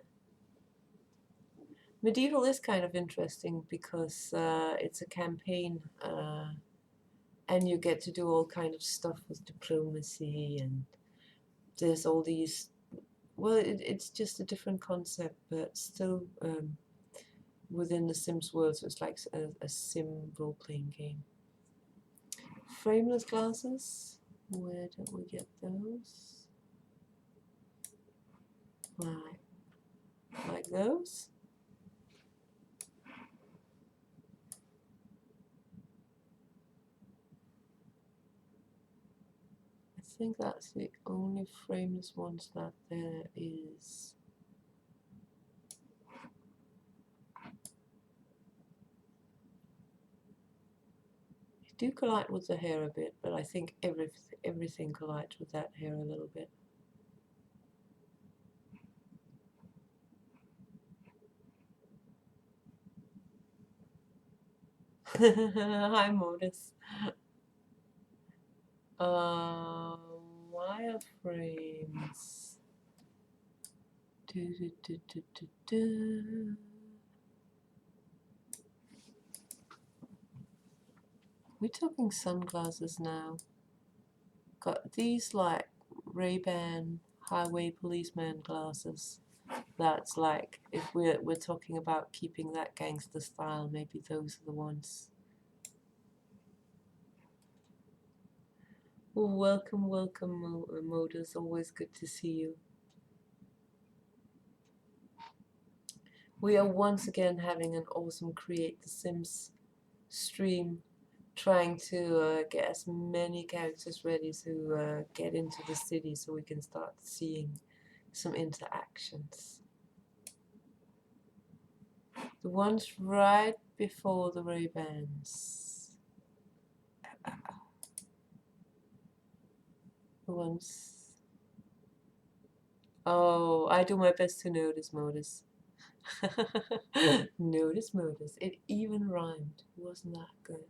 Medieval is kind of interesting because it's a campaign and you get to do all kind of stuff with diplomacy, and there's all these, well, it's just a different concept, but still within the Sims world, so it's like a sim role-playing game. Frameless glasses, where don't we get those? Like those. I think that's the only frameless ones that there is. They do collide with the hair a bit, but I think everything collides with that hair a little bit. Hi, Modus. Wireframes. We're talking sunglasses now. Got these like Ray-Ban highway policeman glasses. That's like, if we're talking about keeping that gangster style, maybe those are the ones. Well, welcome, Modus. Always good to see you. We are once again having an awesome Create the Sims stream, trying to get as many characters ready to get into the city so we can start seeing some interactions. The ones right before the Ray-Bans. The ones... Oh, I do my best to notice, Modus. Notice, Modus. It even rhymed. Wasn't that good?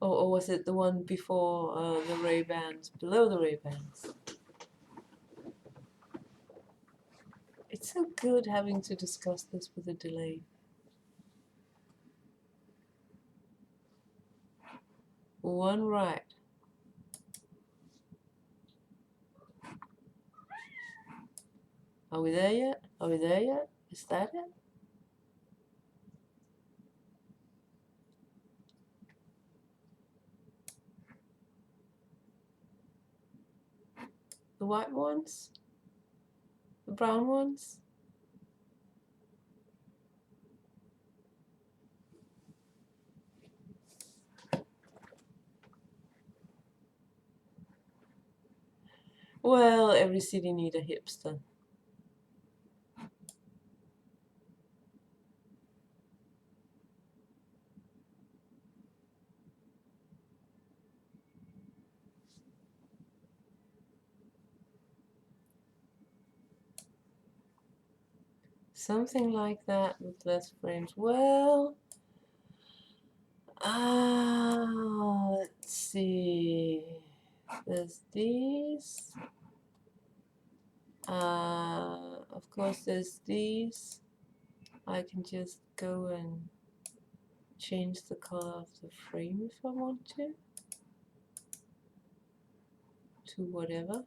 Or was it the one before the Ray-Bans, below the Ray-Bans? It's so good having to discuss this with a delay. One right. Are we there yet? Are we there yet? Is that it? The white ones? The brown ones? Well, every city needs a hipster. Something like that with less frames. Well, let's see. There's these. Of course, there's these. I can just go and change the color of the frame if I want to whatever.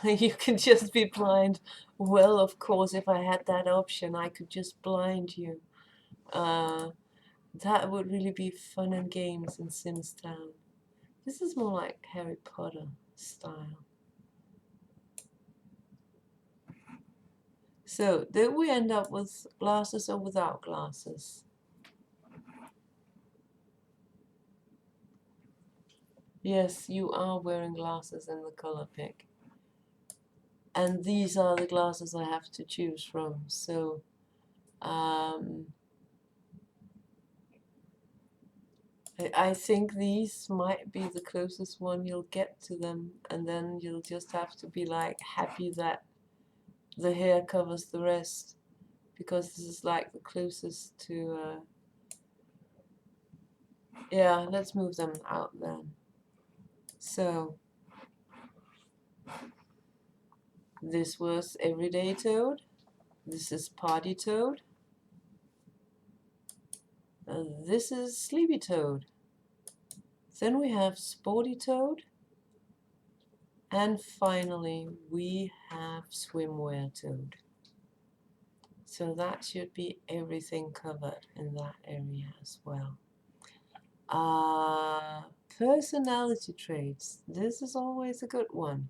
You can just be blind. Well, of course, if I had that option, I could just blind you. That would really be fun and games in Sims Town. This is more like Harry Potter style. So, did we end up with glasses or without glasses? Yes, you are wearing glasses in the color pick. And these are the glasses I have to choose from. So, I think these might be the closest one you'll get to them, and then you'll just have to be like happy that the hair covers the rest, because this is like the closest to yeah, let's move them out then. So this was Everyday Toad, this is Party Toad, this is Sleepy Toad, then we have Sporty Toad, and finally we have Swimwear Toad. So that should be everything covered in that area as well. Personality traits. This is always a good one.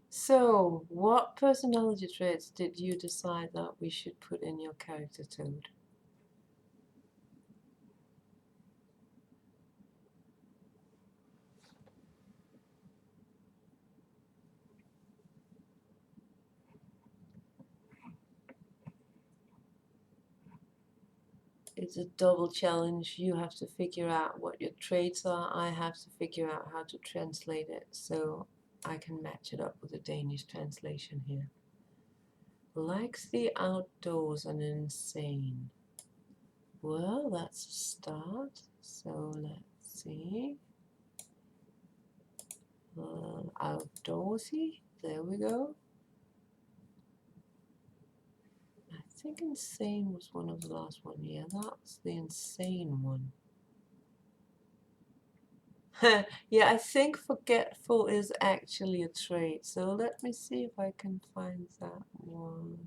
So, what personality traits did you decide that we should put in your character, Toad? It's a double challenge. You have to figure out what your traits are. I have to figure out how to translate it so I can match it up with a Danish translation here. Likes the outdoors and insane. Well, that's a start. So let's see. Outdoorsy. There we go. I think insane was one of the last one. Yeah, that's the insane one. Yeah, I think forgetful is actually a trait. So let me see if I can find that one.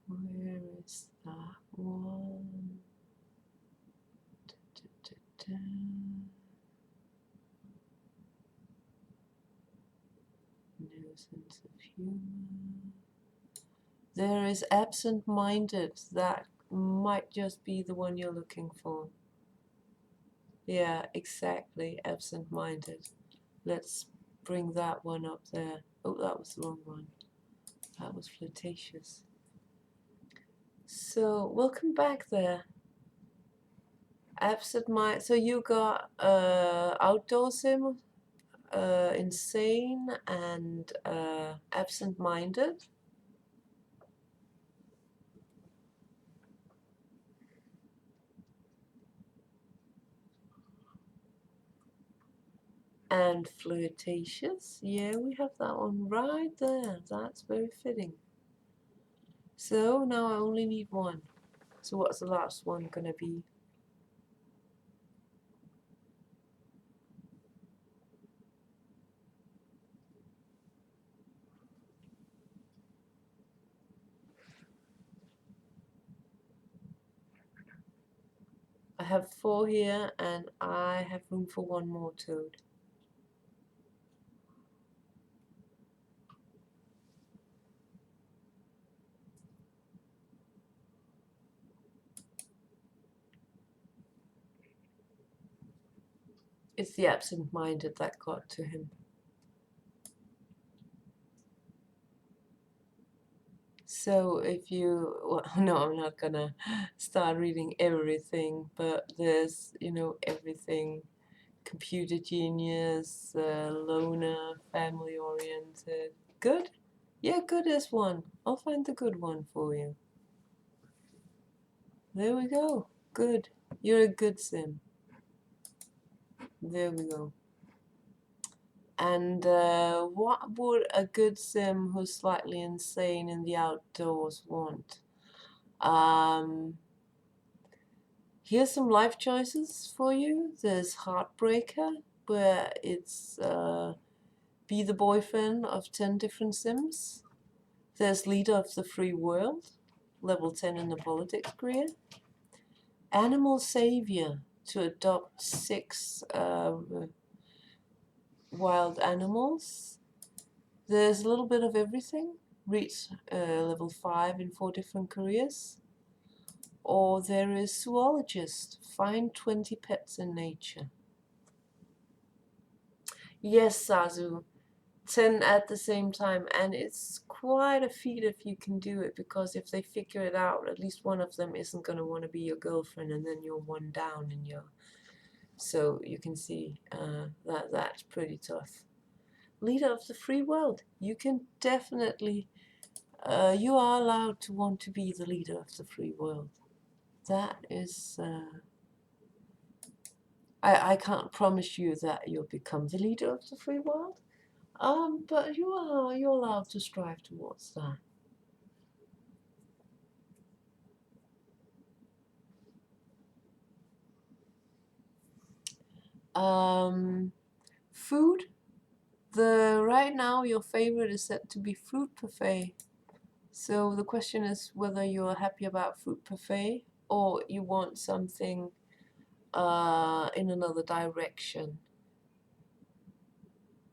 Where is that one? No sense of humor. There is absent-minded. That might just be the one you're looking for. Yeah, exactly, absent-minded. Let's bring that one up there. Oh, that was the wrong one. That was flirtatious. So, welcome back there. Absent-minded. So you got outdoor sim, insane, and absent-minded. And flirtatious. Yeah, we have that one right there. That's very fitting. So now I only need one. So what's the last one gonna be? I have 4 here, and I have room for one more Toad. It's the absent-minded that got to him. So if you, well, no, I'm not gonna start reading everything, but there's, you know, everything. Computer genius, loner, family oriented. Good? Yeah, good is one. I'll find the good one for you. There we go. Good. You're a good sim. There we go. And what would a good sim who's slightly insane in the outdoors want? Here's some life choices for you. There's Heartbreaker, where it's be the boyfriend of 10 different sims. There's Leader of the Free World, level 10 in the politics career. Animal Savior, to adopt 6 wild animals. There's a little bit of everything. Reach level 5 in 4 different careers. Or there is Zoologist, find 20 pets in nature. Yes, Sazu, 10 at the same time, and it's quite a feat if you can do it, because if they figure it out, at least one of them isn't going to want to be your girlfriend, and then you're one down in your... So you can see that's pretty tough. Leader of the free world, you can definitely, you are allowed to want to be the leader of the free world. That is... I can't promise you that you'll become the leader of the free world, but you're allowed to strive towards that. Food. Right now your favorite is set to be fruit parfait. So the question is whether you're happy about fruit parfait or you want something in another direction.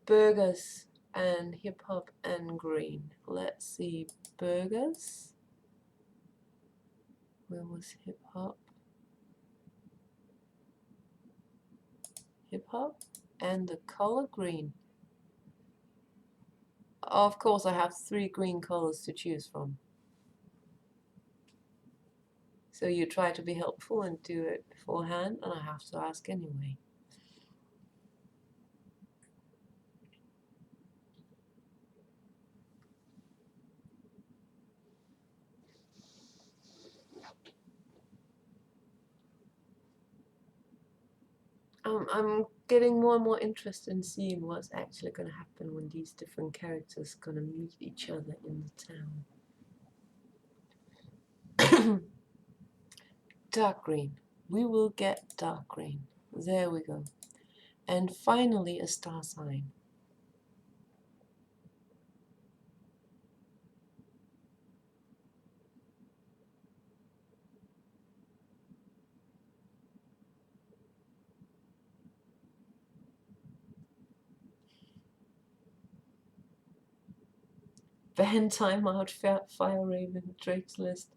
Burgers and hip hop and green. Let's see, burgers. Where was hip hop? Hip hop and the color green. Of course, I have 3 green colors to choose from. So you try to be helpful and do it beforehand, and I have to ask anyway. I'm getting more and more interested in seeing what's actually going to happen when these different characters are going to meet each other in the town. Dark green. We will get dark green. There we go. And finally a star sign. Ban timeout, Fire Raven, Drake's List.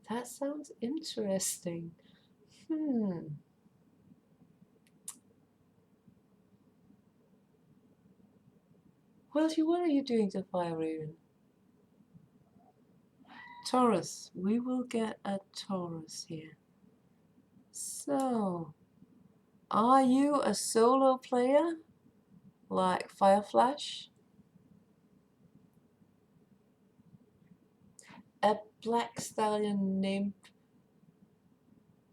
That sounds interesting. Well, what are you doing to Fire Raven? Taurus. We will get a Taurus here. So, are you a solo player like Fireflash? A black stallion named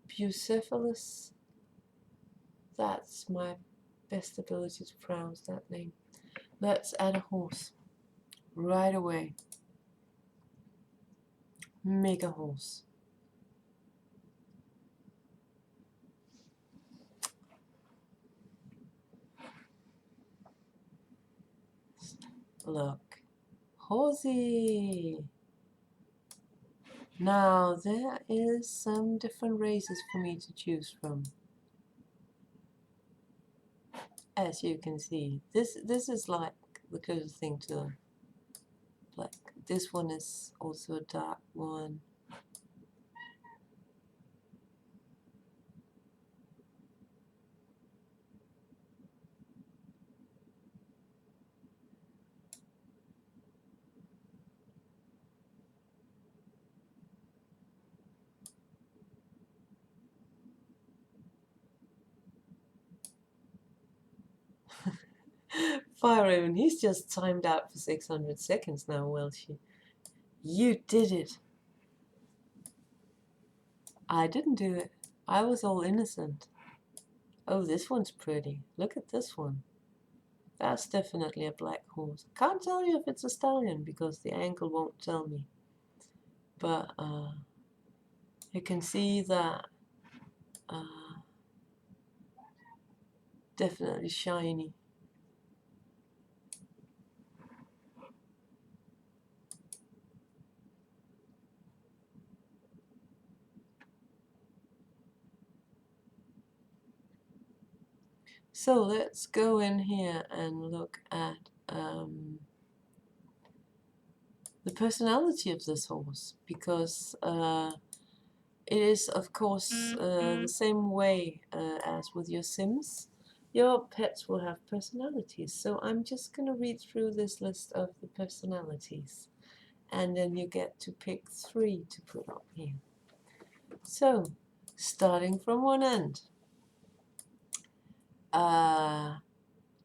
Bucephalus? That's my best ability to pronounce that name. Let's add a horse right away. Mega horse. Look. Horsey. Now there is some different races for me to choose from. As you can see, this is like the closest thing to black. This one is also a dark one. Fire Raven, he's just timed out for 600 seconds now, Welshie. You did it. I didn't do it. I was all innocent. Oh, this one's pretty. Look at this one. That's definitely a black horse. Can't tell you if it's a stallion because the ankle won't tell me. But you can see that definitely shiny. So let's go in here and look at the personality of this horse, because it is, of course, the same way as with your Sims. Your pets will have personalities. So I'm just going to read through this list of the personalities, and then you get to pick 3 to put up here. So, starting from one end.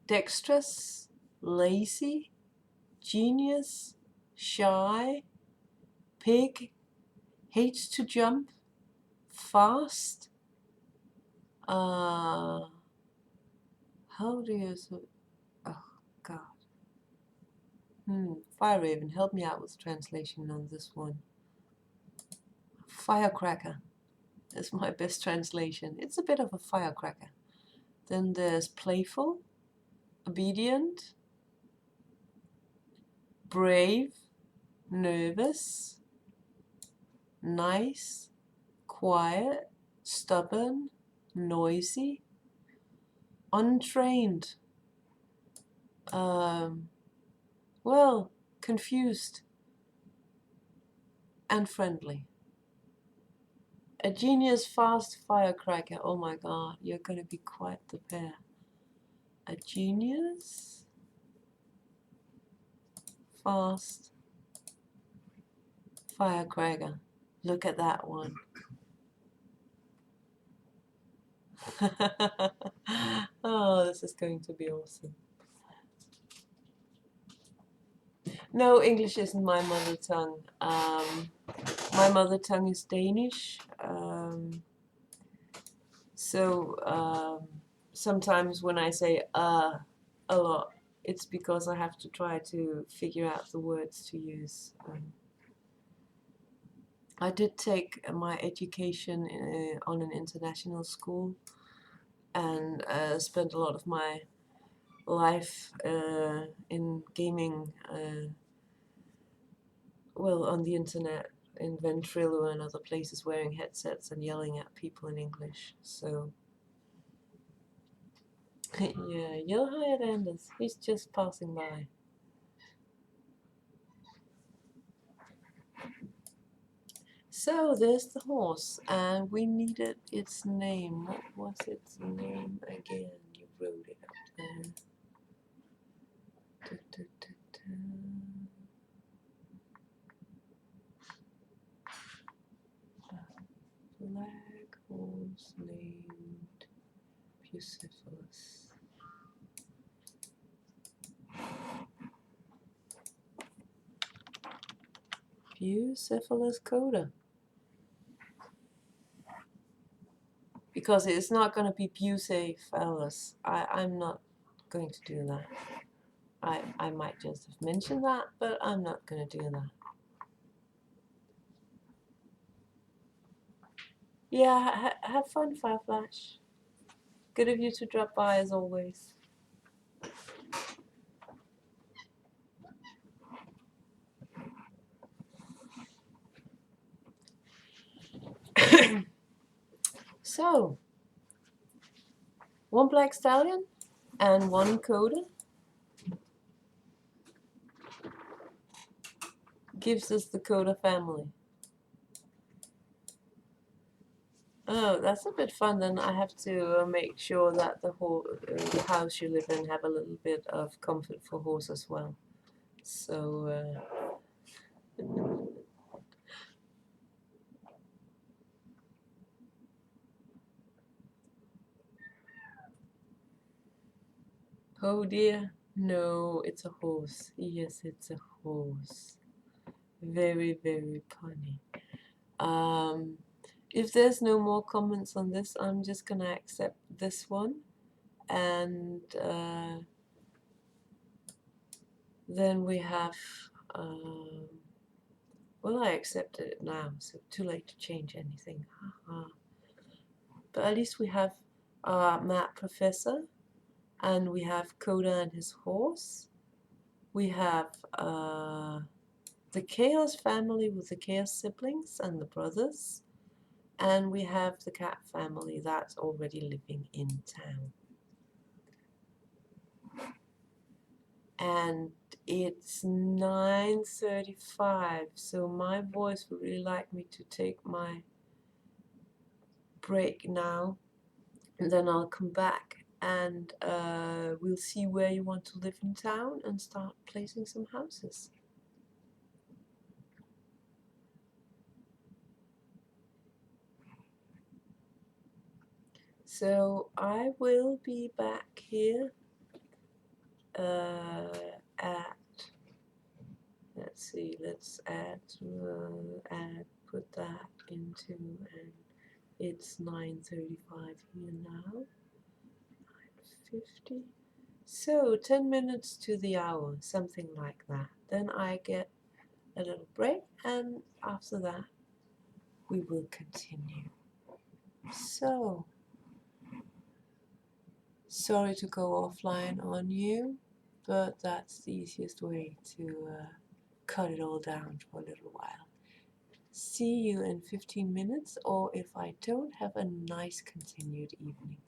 Dexterous, lazy, genius, shy, pig, hates to jump, fast. How do you say? Oh God. Fire Raven, help me out with translation on this one. Firecracker is my best translation. It's a bit of a firecracker. Then there's playful, obedient, brave, nervous, nice, quiet, stubborn, noisy, untrained, well, confused, and friendly. A genius fast firecracker. Oh my God, you're going to be quite the pair. A genius fast firecracker. Look at that one. Oh, this is going to be awesome. No, English isn't my mother tongue. My mother tongue is Danish. So sometimes when I say a lot, it's because I have to try to figure out the words to use. I did take my education on an international school, and spent a lot of my life in gaming, well, on the internet, in Ventrilo and other places, wearing headsets and yelling at people in English. So yeah, yell hi at Anders. He's just passing by. So there's the horse, and we needed its name. What was its name again? You wrote it up there. Da, da, da, da. Black horse named Bucephalus. Bucephalus coda. Because it's not going to be Bucephalus. I'm not going to do that. I might just have mentioned that, but I'm not going to do that. Yeah, have fun, Fireflash. Good of you to drop by as always. So, 1 black stallion and 1 coda gives us the coda family. Oh, that's a bit fun. Then I have to make sure that the house you live in have a little bit of comfort for horse as well. So oh dear, no, it's a horse. Yes, it's a horse. Very, very punny. If there's no more comments on this, I'm just gonna accept this one, and Then we have, well, I accepted it now, so too late to change anything. But at least we have our map professor, and we have Coda and his horse. We have the Chaos family with the Chaos siblings and the brothers. And we have the cat family that's already living in town. And it's 9:35, so my voice would really like me to take my break now, and then I'll come back and we'll see where you want to live in town and start placing some houses. So I will be back here at, let's see, let's put that into, and it's 9:35 here now, 9:50. So 10 minutes to the hour, something like that. Then I get a little break, and after that we will continue. So, sorry to go offline on you, but that's the easiest way to cut it all down for a little while. See you in 15 minutes, or if I don't, have a nice continued evening.